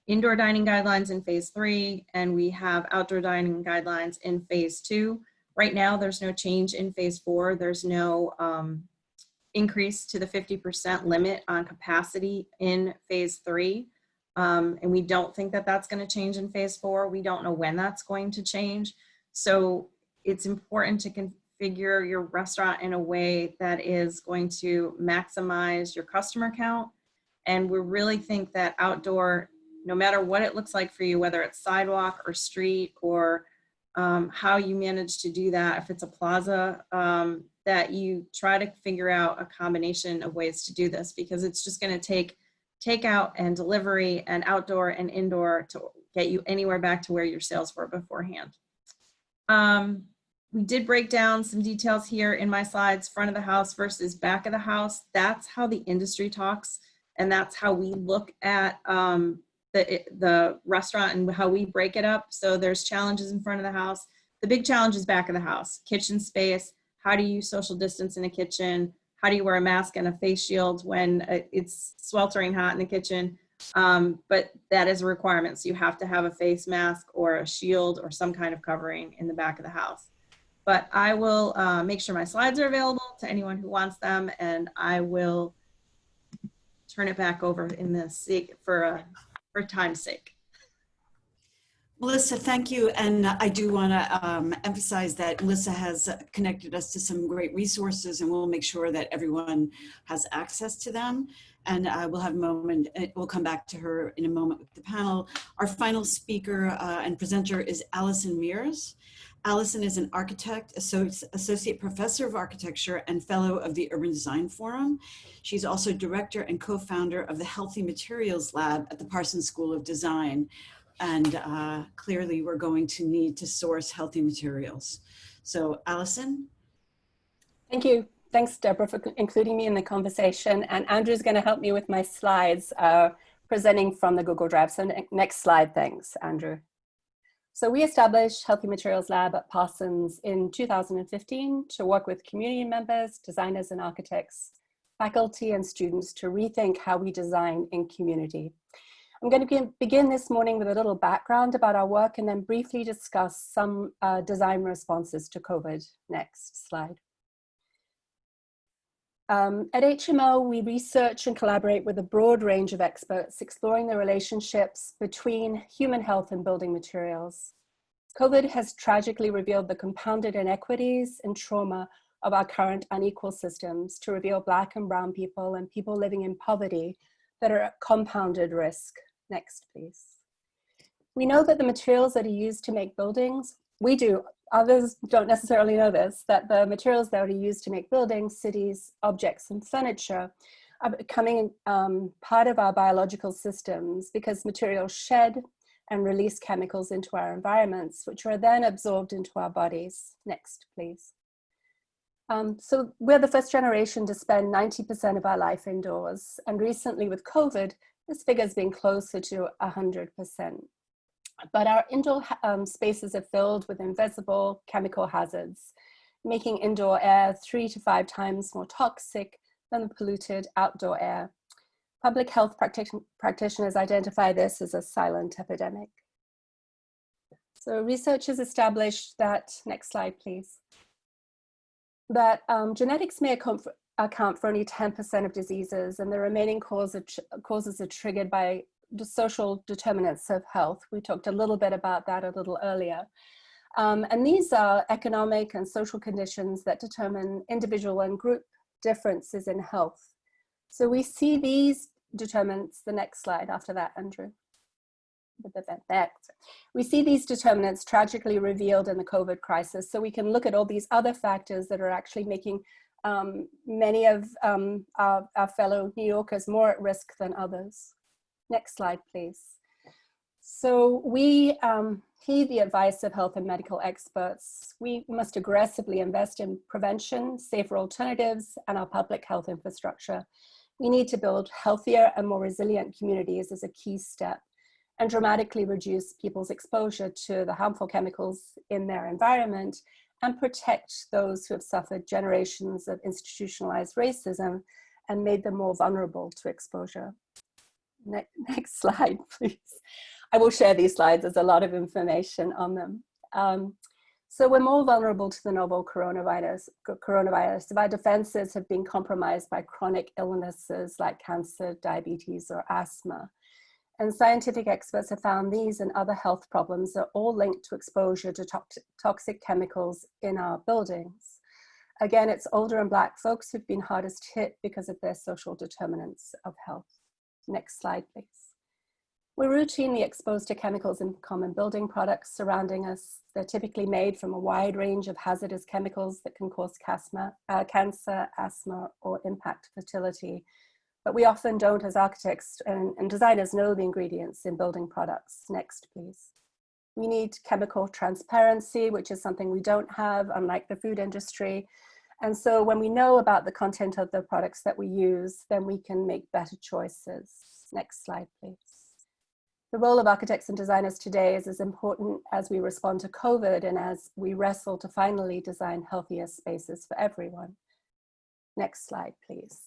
indoor dining guidelines in phase 3, and we have outdoor dining guidelines in phase 2. Right now, there's no change in phase 4. There's no increase to the 50% limit on capacity in phase 3. And we don't think that that's going to change in phase 4. We don't know when that's going to change. So it's important to configure your restaurant in a way that is going to maximize your customer count. And we really think that outdoor, no matter what it looks like for you, whether it's sidewalk or street or how you manage to do that, if it's a plaza, that you try to figure out a combination of ways to do this, because it's just going to take takeout and delivery and outdoor and indoor to get you anywhere back to where your sales were beforehand. We did break down some details here in my slides, front of the house versus back of the house. That's how the industry talks, and that's how we look at the restaurant and how we break it up. So there's challenges in front of the house. The big challenge is back of the house, kitchen space. How do you social distance in a kitchen? How do you wear a mask and a face shield when it's sweltering hot in the kitchen? but that is a requirement. So you have to have a face mask or a shield or some kind of covering in the back of the house. But I will make sure my slides are available to anyone who wants them, and I will turn it back over in this for time's sake. Melissa, thank you. And I do want to emphasize that Melissa has connected us to some great resources, and we'll make sure that everyone has access to them. And we'll have a moment, we'll come back to her in a moment with the panel. Our final speaker and presenter is Allison Mears. Allison is an architect, associate professor of architecture, and fellow of the Urban Design Forum. She's also director and co-founder of the Healthy Materials Lab at the Parsons School of Design. And clearly we're going to need to source healthy materials. So Allison. Thank you. Thanks, Deborah, for including me in the conversation. And Andrew's going to help me with my slides presenting from the Google Drive. So next slide, thanks, Andrew. So we established Healthy Materials Lab at Parsons in 2015 to work with community members, designers and architects, faculty and students to rethink how we design in community. I'm going to begin this morning with a little background about our work and then briefly discuss some design responses to COVID. Next slide. At HMO, we research and collaborate with a broad range of experts exploring the relationships between human health and building materials. COVID has tragically revealed the compounded inequities and trauma of our current unequal systems to reveal Black and Brown people and people living in poverty that are at compounded risk. Next, please. We know that the materials that are used to make buildings, we do, others don't necessarily know this, that the materials that are used to make buildings, cities, objects, and furniture are becoming part of our biological systems because materials shed and release chemicals into our environments, which are then absorbed into our bodies. Next, please. So we're the first generation to spend 90% of our life indoors. And recently with COVID, this figure has been closer to 100%. But our indoor spaces are filled with invisible chemical hazards, making indoor air 3 to 5 times more toxic than the polluted outdoor air. Public health practitioners identify this as a silent epidemic. So research has established that, next slide please, that genetics may account for only 10% of diseases, and the remaining causes are triggered by the social determinants of health. We talked a little bit about that a little earlier. And these are economic and social conditions that determine individual and group differences in health. So we see these determinants, the next slide after that, Andrew. We see these determinants tragically revealed in the COVID crisis. So we can look at all these other factors that are actually making many of our fellow New Yorkers more at risk than others. Next slide, please. So we heed the advice of health and medical experts. We must aggressively invest in prevention, safer alternatives, and our public health infrastructure. We need to build healthier and more resilient communities as a key step, and dramatically reduce people's exposure to the harmful chemicals in their environment and protect those who have suffered generations of institutionalized racism and made them more vulnerable to exposure. Next slide, please. I will share these slides. There's a lot of information on them. So we're more vulnerable to the novel coronavirus if our defenses have been compromised by chronic illnesses like cancer, diabetes, or asthma. And scientific experts have found these and other health problems are all linked to exposure to toxic chemicals in our buildings. Again, it's older and Black folks who've been hardest hit because of their social determinants of health. Next slide, please. We're routinely exposed to chemicals in common building products surrounding us. They're typically made from a wide range of hazardous chemicals that can cause cancer, asthma, or impact fertility. But we often don't, as architects and designers, know the ingredients in building products. Next, please. We need chemical transparency, which is something we don't have, unlike the food industry. And so when we know about the content of the products that we use, then we can make better choices. Next slide, please. The role of architects and designers today is as important as we respond to COVID and as we wrestle to finally design healthier spaces for everyone. Next slide, please.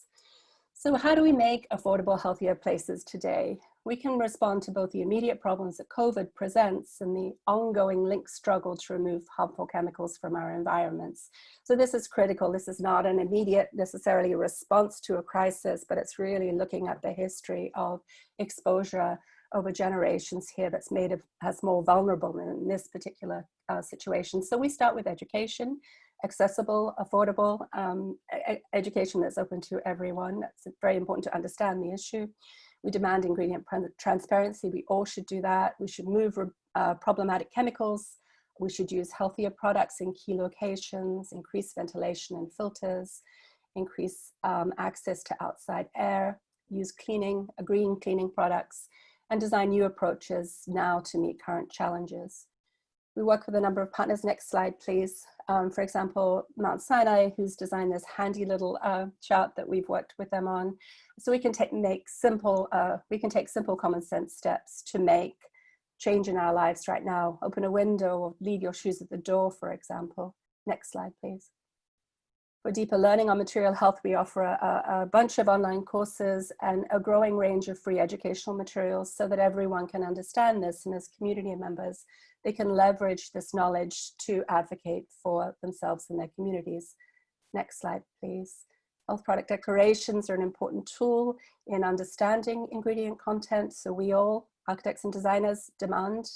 So how do we make affordable, healthier places today? We can respond to both the immediate problems that COVID presents and the ongoing linked struggle to remove harmful chemicals from our environments. So this is critical. This is not an immediate necessarily response to a crisis, but it's really looking at the history of exposure over generations here that's made us more vulnerable in this particular situation. So we start with education, accessible, affordable education that's open to everyone. It's very important to understand the issue. We demand ingredient transparency. We all should do that. We should move problematic chemicals. We should use healthier products in key locations, increase ventilation and filters, increase access to outside air, use cleaning, green cleaning products, and design new approaches now to meet current challenges. We work with a number of partners. Next slide, please. For example, Mount Sinai, who's designed this handy little chart that we've worked with them on. So we can take simple common sense steps to make change in our lives right now. Open a window or leave your shoes at the door, for example. Next slide, please. For deeper learning on material health, we offer a bunch of online courses and a growing range of free educational materials so that everyone can understand this, and as community members, they can leverage this knowledge to advocate for themselves and their communities. Next slide, please. Health product declarations are an important tool in understanding ingredient content. So we all, architects and designers, demand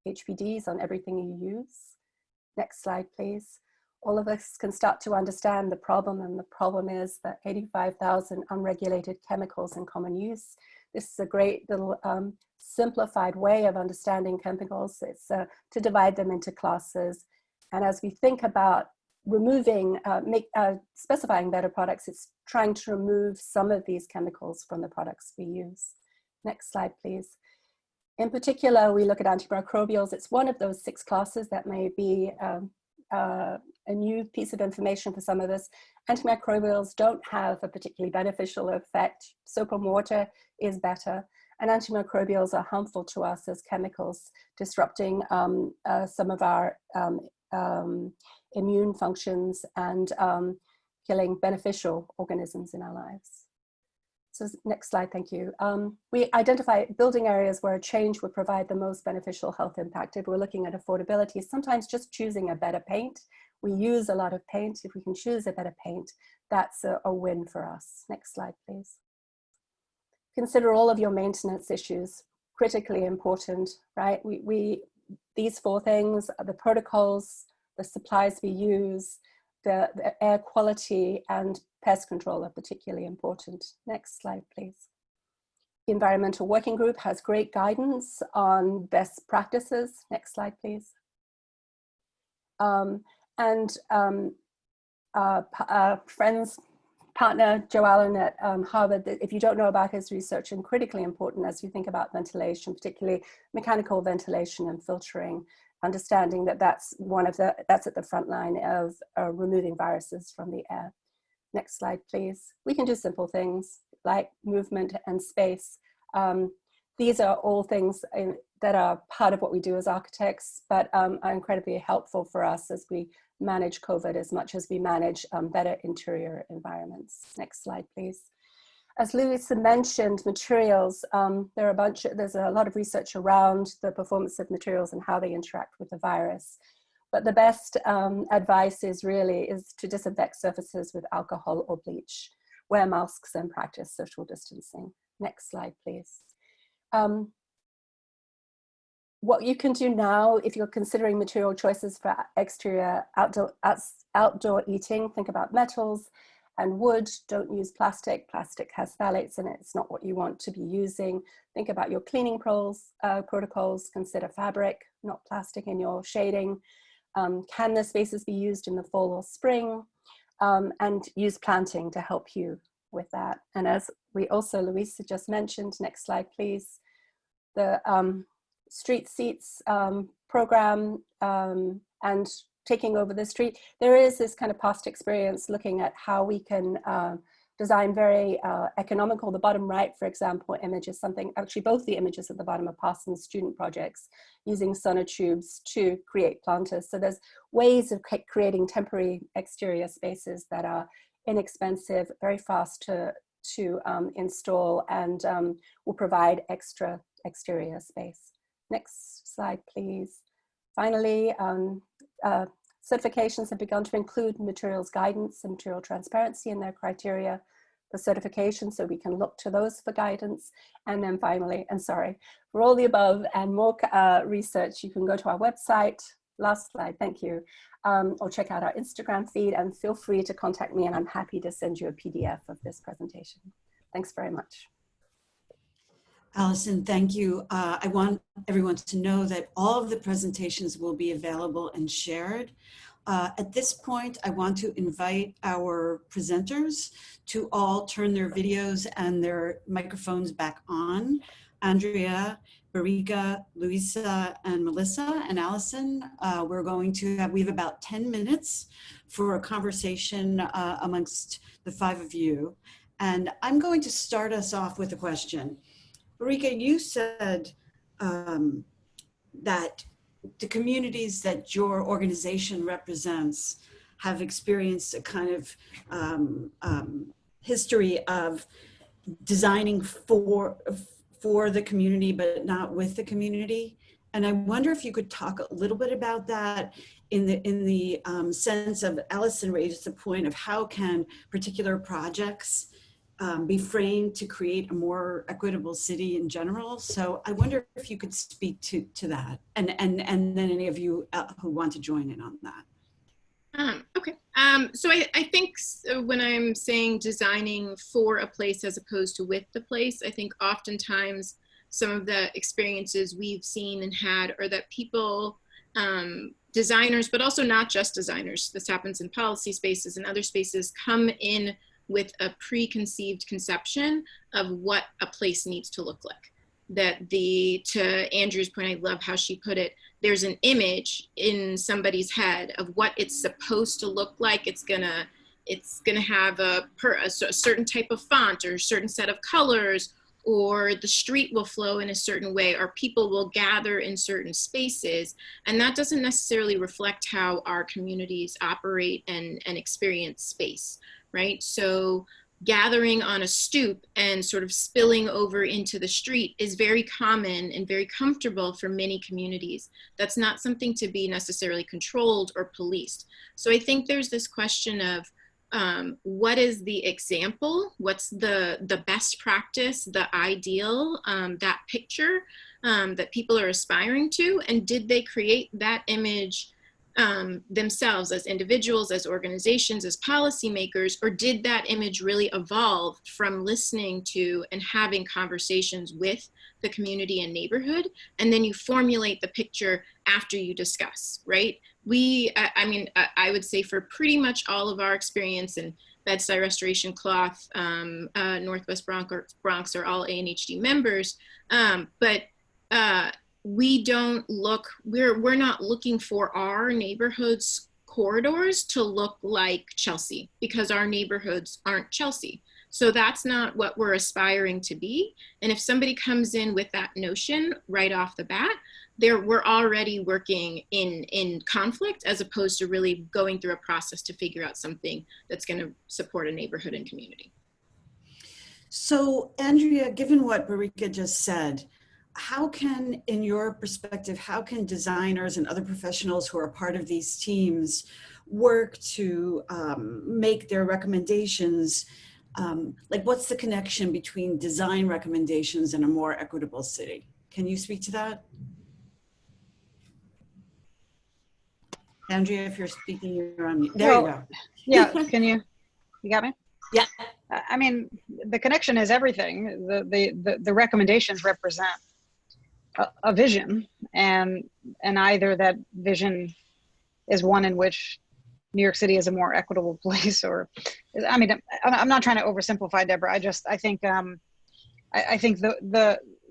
HPDs on everything you use. Next slide, please. All of us can start to understand the problem, and the problem is that 85,000 unregulated chemicals in common use. This is a great little simplified way of understanding chemicals. It's to divide them into classes. And as we think about removing, specifying better products, it's trying to remove some of these chemicals from the products we use. Next slide, please. In particular, we look at antimicrobials. It's one of those 6 classes that may be a new piece of information for some of us. Antimicrobials don't have a particularly beneficial effect. Soap and water is better. And antimicrobials are harmful to us as chemicals, disrupting some of our immune functions and killing beneficial organisms in our lives. So next slide, thank you. We identify building areas where a change would provide the most beneficial health impact. If we're looking at affordability, sometimes just choosing a better paint. We use a lot of paint. If we can choose a better paint, that's a win for us. Next slide, please. Consider all of your maintenance issues, critically important, right? These 4 things, the protocols, the supplies we use, the air quality, and pest control are particularly important. Next slide, please. The Environmental Working Group has great guidance on best practices. Next slide, please. Friends, partner Joe Alen at Harvard, if you don't know about his research, and critically important as you think about ventilation, particularly mechanical ventilation and filtering, understanding that that's at the front line of removing viruses from the air. Next slide, please. We can do simple things like movement and space. These are all things that are part of what we do as architects, but are incredibly helpful for us as we manage COVID as much as we manage better interior environments. Next slide, please. As Louisa mentioned, materials, there's a lot of research around the performance of materials and how they interact with the virus. But the best advice is to disinfect surfaces with alcohol or bleach, wear masks, and practice social distancing. Next slide, please. What you can do now, if you're considering material choices for exterior outdoor eating, think about metals and wood. Don't use plastic. Plastic has phthalates in it. It's not what you want to be using. Think about your cleaning protocols. Consider fabric, not plastic, in your shading. Can the spaces be used in the fall or spring? And use planting to help you with that. And as Louisa just mentioned, next slide, please. The street seats program and taking over the street. There is this kind of past experience looking at how we can design very economical. The bottom right, for example, image is something, actually both the images at the bottom are Parsons student projects using sonotubes to create planters. So there's ways of creating temporary exterior spaces that are inexpensive, very fast to to install, and will provide extra exterior space. Next slide, please. Finally, certifications have begun to include materials guidance and material transparency in their criteria for certification, so we can look to those for guidance. And then finally, and sorry, for all the above and more research, you can go to our website. Last slide, thank you. Or check out our Instagram feed, and feel free to contact me, and I'm happy to send you a PDF of this presentation. Thanks very much. Allison, thank you. I want everyone to know that all of the presentations will be available and shared. At this point, I want to invite our presenters to all turn their videos and their microphones back on. Andrea, Barika, Luisa, and Melissa, and Allison, we have about 10 minutes for a conversation amongst the five of you. And I'm going to start us off with a question. Barika, you said that the communities that your organization represents have experienced a kind of history of designing for the community, but not with the community. And I wonder if you could talk a little bit about that in the sense of, Allison raised the point of how can particular projects be framed to create a more equitable city in general. So I wonder if you could speak to that, and then any of you who want to join in on that. Okay. So I think when I'm saying designing for a place as opposed to with the place, I think oftentimes some of the experiences we've seen and had are that people, designers, but also not just designers, this happens in policy spaces and other spaces, come in with a preconceived conception of what a place needs to look like. That to Andrew's point, I love how she put it, there's an image in somebody's head of what it's supposed to look like. It's gonna have a certain type of font or a certain set of colors, or the street will flow in a certain way, or people will gather in certain spaces. And that doesn't necessarily reflect how our communities operate and experience space, right? So gathering on a stoop and sort of spilling over into the street is very common and very comfortable for many communities. That's not something to be necessarily controlled or policed. So I think there's this question of what is the example? What's the best practice, the ideal, that picture that people are aspiring to? And did they create that image themselves as individuals, as organizations, as policymakers, or did that image really evolve from listening to and having conversations with the community and neighborhood? And then you formulate the picture after you discuss, right? I would say for pretty much all of our experience in Bed-Stuy, Restoration Cloth, Northwest Bronx are all ANHD members, but we don't look, we're not looking for our neighborhoods corridors to look like Chelsea, because our neighborhoods aren't Chelsea. So that's not what we're aspiring to be. And if somebody comes in with that notion right off the bat, we're already working in conflict, as opposed to really going through a process to figure out something that's going to support a neighborhood and community. So Andrea, given what Barika just said, how can, in your perspective, how can designers and other professionals who are part of these teams work to make their recommendations? Like, what's the connection between design recommendations and a more equitable city? Can you speak to that? Andrea, if you're speaking, you're on mute. There you go. Yeah, can you got me? Yeah. I mean, the connection is everything. The recommendations represent a vision, and either that vision is one in which New York City is a more equitable place, or, I mean, I'm not trying to oversimplify, Deborah. I think the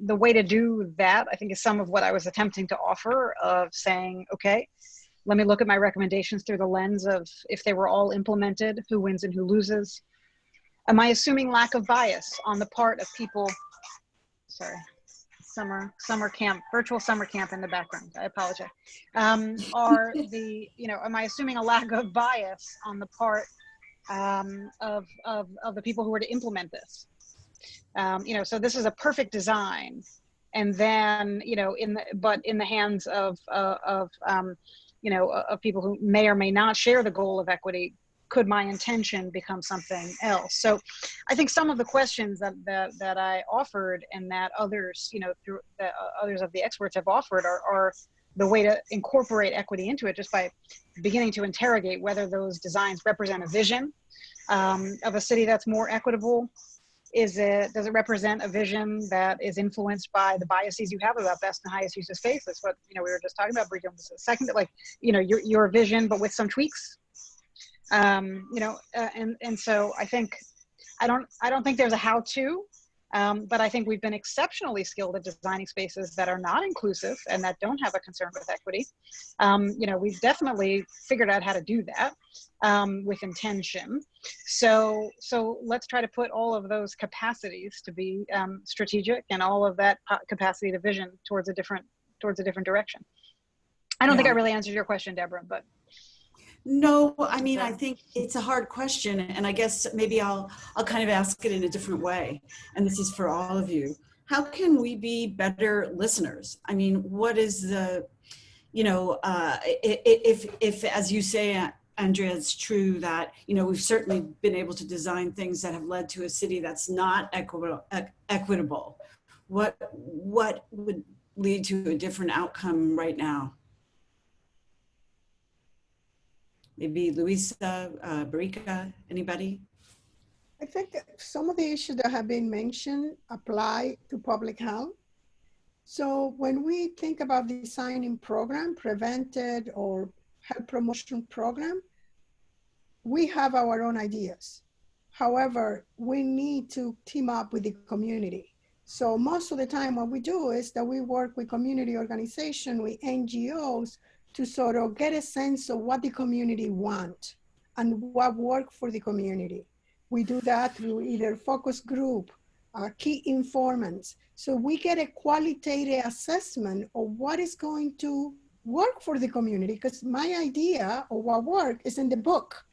way to do that, I think, is some of what I was attempting to offer, of saying, okay, let me look at my recommendations through the lens of, if they were all implemented, who wins and who loses? Am I assuming lack of bias on the part of people? Sorry, summer camp, virtual summer camp in the background. I apologize. Am I assuming a lack of bias on the part of the people who are to implement this. So this is a perfect design, and then in the hands of people who may or may not share the goal of equity, could my intention become something else? So I think some of the questions that I offered and that others, others of the experts have offered are the way to incorporate equity into it, just by beginning to interrogate whether those designs represent a vision of a city that's more equitable. Does it represent a vision that is influenced by the biases you have about best and highest use of space? That's what we were just talking about, Brika, a second, your vision, but with some tweaks. And so I think I don't think there's a how-to, but I think we've been exceptionally skilled at designing spaces that are not inclusive and that don't have a concern with equity. We've definitely figured out how to do that with intention. So let's try to put all of those capacities to be strategic and all of that capacity to vision towards a different direction. I don't think I really answered your question, Deborah, but. No, I mean, I think it's a hard question, and I guess maybe I'll kind of ask it in a different way. And this is for all of you. How can we be better listeners? I mean, what is the, if as you say, Andrea, it's true that, we've certainly been able to design things that have led to a city that's not equitable. What would lead to a different outcome right now? Maybe Luisa, Brika, anybody? I think that some of the issues that have been mentioned apply to public health. So when we think about designing program, prevented or health promotion program, we have our own ideas. However, we need to team up with the community. So most of the time what we do is that we work with community organizations, with NGOs, to sort of get a sense of what the community want and what work for the community. We do that through either focus group, key informants. So we get a qualitative assessment of what is going to work for the community, because my idea of what work is in the book.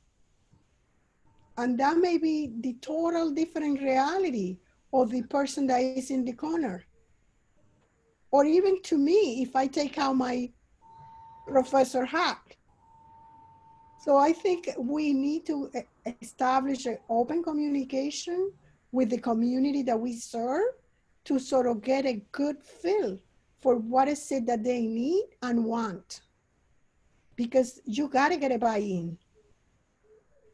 And that may be the total different reality of the person that is in the corner. Or even to me, if I take out my Professor Hack. So I think we need to establish an open communication with the community that we serve to sort of get a good feel for what is it that they need and want. Because you gotta get a buy-in.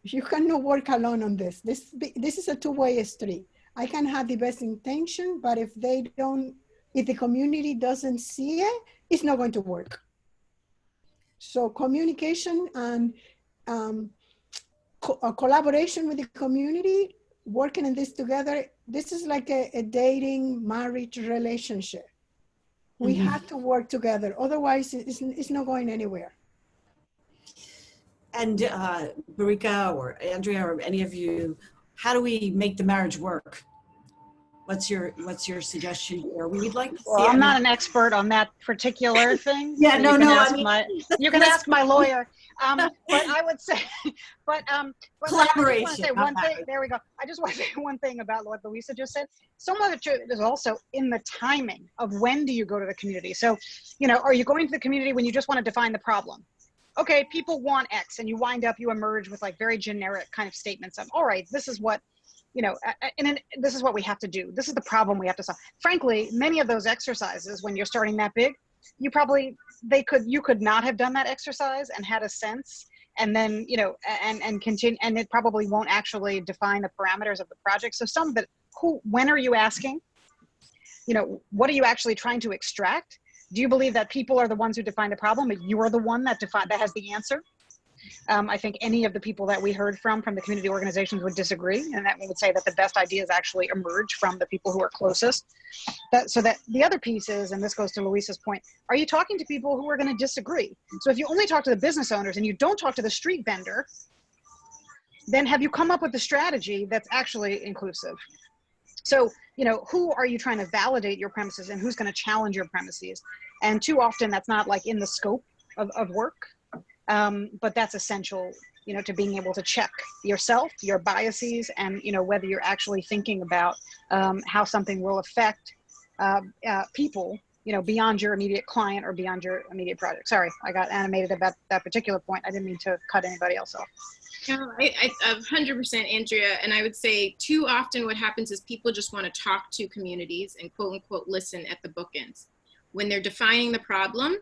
You cannot work alone on this. This is a two-way street. I can have the best intention, but if the community doesn't see it, it's not going to work. So communication and collaboration with the community, working in this together, this is like a dating, marriage relationship. We have to work together. Otherwise, it's not going anywhere. And Brika or Andrea or any of you, how do we make the marriage work? What's your suggestion here? We'd like to see. Well, I'm not an expert on that particular thing. Yeah, so you can let's ask my lawyer. But I would say, but collaboration. I just want to say one thing. There we go. I just want to say one thing about what Luisa just said. Some of it is also in the timing of when do you go to the community. So, are you going to the community when you just want to define the problem? Okay, people want X, and you emerge with like very generic kind of statements of, all right, this is what. And this is what we have to do. This is the problem we have to solve. Frankly, many of those exercises, when you're starting that big, you could not have done that exercise and had a sense, and then, and continue, and it probably won't actually define the parameters of the project. So some of it, when are you asking? What are you actually trying to extract? Do you believe that people are the ones who define the problem, but you are the one that has the answer? I think any of the people that we heard from the community organizations would disagree, and that would say that the best ideas actually emerge from the people who are closest. So that the other piece is, and this goes to Luisa's point, are you talking to people who are going to disagree? So if you only talk to the business owners and you don't talk to the street vendor, then have you come up with a strategy that's actually inclusive? So, who are you trying to validate your premises and who's going to challenge your premises? And too often that's not like in the scope of work. But that's essential to being able to check yourself, your biases, and, whether you're actually thinking about how something will affect people, beyond your immediate client or beyond your immediate project. Sorry, I got animated about that particular point. I didn't mean to cut anybody else off. No, I 100%, Andrea. And I would say too often what happens is people just want to talk to communities and quote unquote listen at the bookends. When they're defining the problem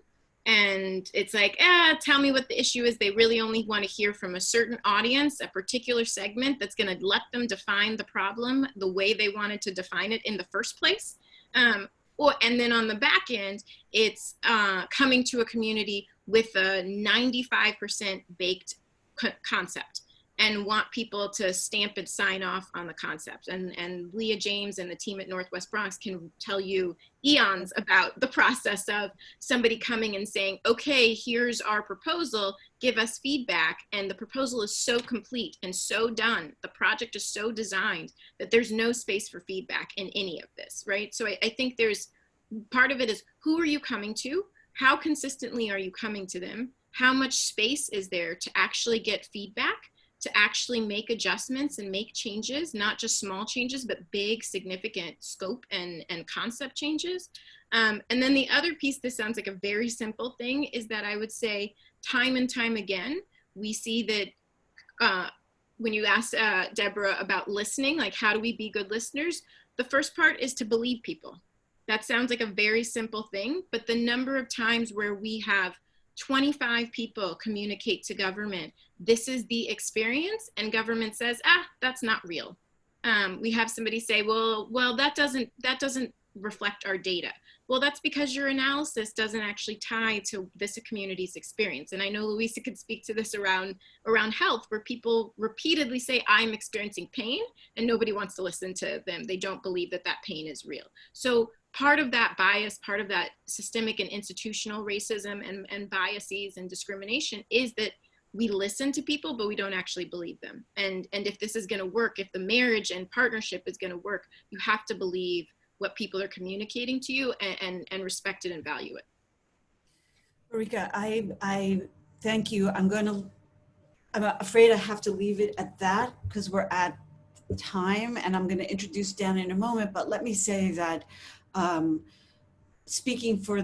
and it's like, tell me what the issue is, they really only want to hear from a certain audience, a particular segment that's going to let them define the problem the way they wanted to define it in the first place. And then on the back end, it's coming to a community with a 95% baked concept and want people to stamp and sign off on the concept. And Leah James and the team at Northwest Bronx can tell you eons about the process of somebody coming and saying, okay, here's our proposal, give us feedback. And the proposal is so complete and so done. The project is so designed that there's no space for feedback in any of this, right? So I think there's part of it is, who are you coming to? How consistently are you coming to them? How much space is there to actually get feedback, to actually make adjustments and make changes, not just small changes, but big, significant scope and concept changes. And then the other piece, this sounds like a very simple thing, is that I would say time and time again, we see that when you ask Deborah about listening, like how do we be good listeners? The first part is to believe people. That sounds like a very simple thing, but the number of times where we have 25 people communicate to government, this is the experience, and government says, that's not real. We have somebody say, well, that doesn't reflect our data. Well, that's because your analysis doesn't actually tie to this community's experience. And I know Louisa could speak to this around health, where people repeatedly say, I'm experiencing pain, and nobody wants to listen to them. They don't believe that that pain is real. So part of that bias, part of that systemic and institutional racism and biases and discrimination is that we listen to people, but we don't actually believe them. And if this is gonna work, if the marriage and partnership is gonna work, you have to believe what people are communicating to you and respect it and value it. Marika, I thank you. I'm afraid I have to leave it at that because we're at time, and I'm gonna introduce Dan in a moment, but let me say that speaking for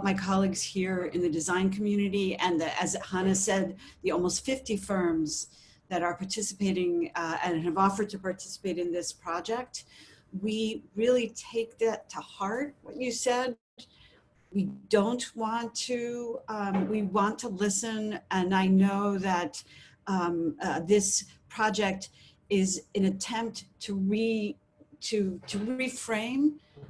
my colleagues here in the design community, and as Hannah said, the almost 50 firms that are participating and have offered to participate in this project, we really take that to heart, what you said. We don't want to, we want to listen, and I know that this project is an attempt to reframe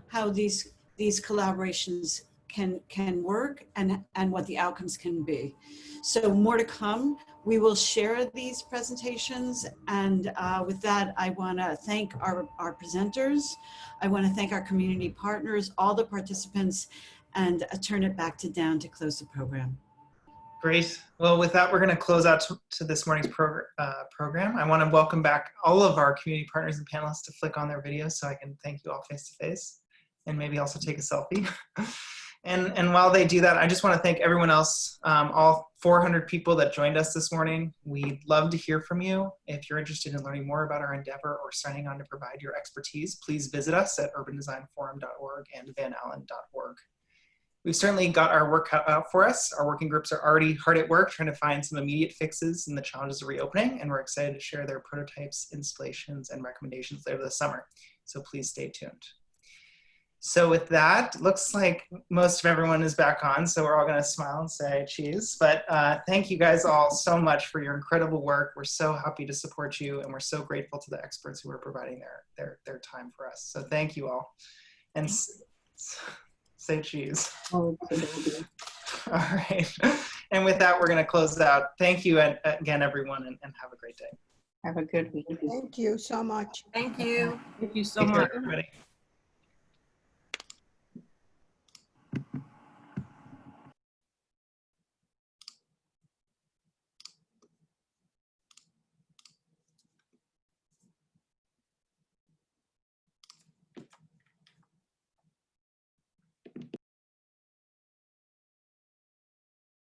how these collaborations can work and what the outcomes can be. So more to come. We will share these presentations, and with that, I want to thank our presenters. I want to thank our community partners, all the participants, and turn it back to Dan to close the program. Great. Well, with that, we're going to close out to this morning's program. I want to welcome back all of our community partners and panelists to flick on their videos so I can thank you all face to face, and maybe also take a selfie. And while they do that, I just want to thank everyone else, all 400 people that joined us this morning. We'd love to hear from you. If you're interested in learning more about our endeavor or signing on to provide your expertise, please visit us at urbandesignforum.org and vanallen.org. We've certainly got our work cut out for us. Our working groups are already hard at work trying to find some immediate fixes in the challenges of reopening, and we're excited to share their prototypes, installations, and recommendations later this summer. So please stay tuned. So with that, looks like most of everyone is back on, so we're all gonna smile and say cheese. But thank you guys all so much for your incredible work. We're so happy to support you, and we're so grateful to the experts who are providing their time for us. So thank you all. And say cheese. Oh, all right. And with that, we're gonna close out. Thank you again, everyone, and have a great day. Have a good week. Thank you so much. Thank you. Thank you so much. Everybody.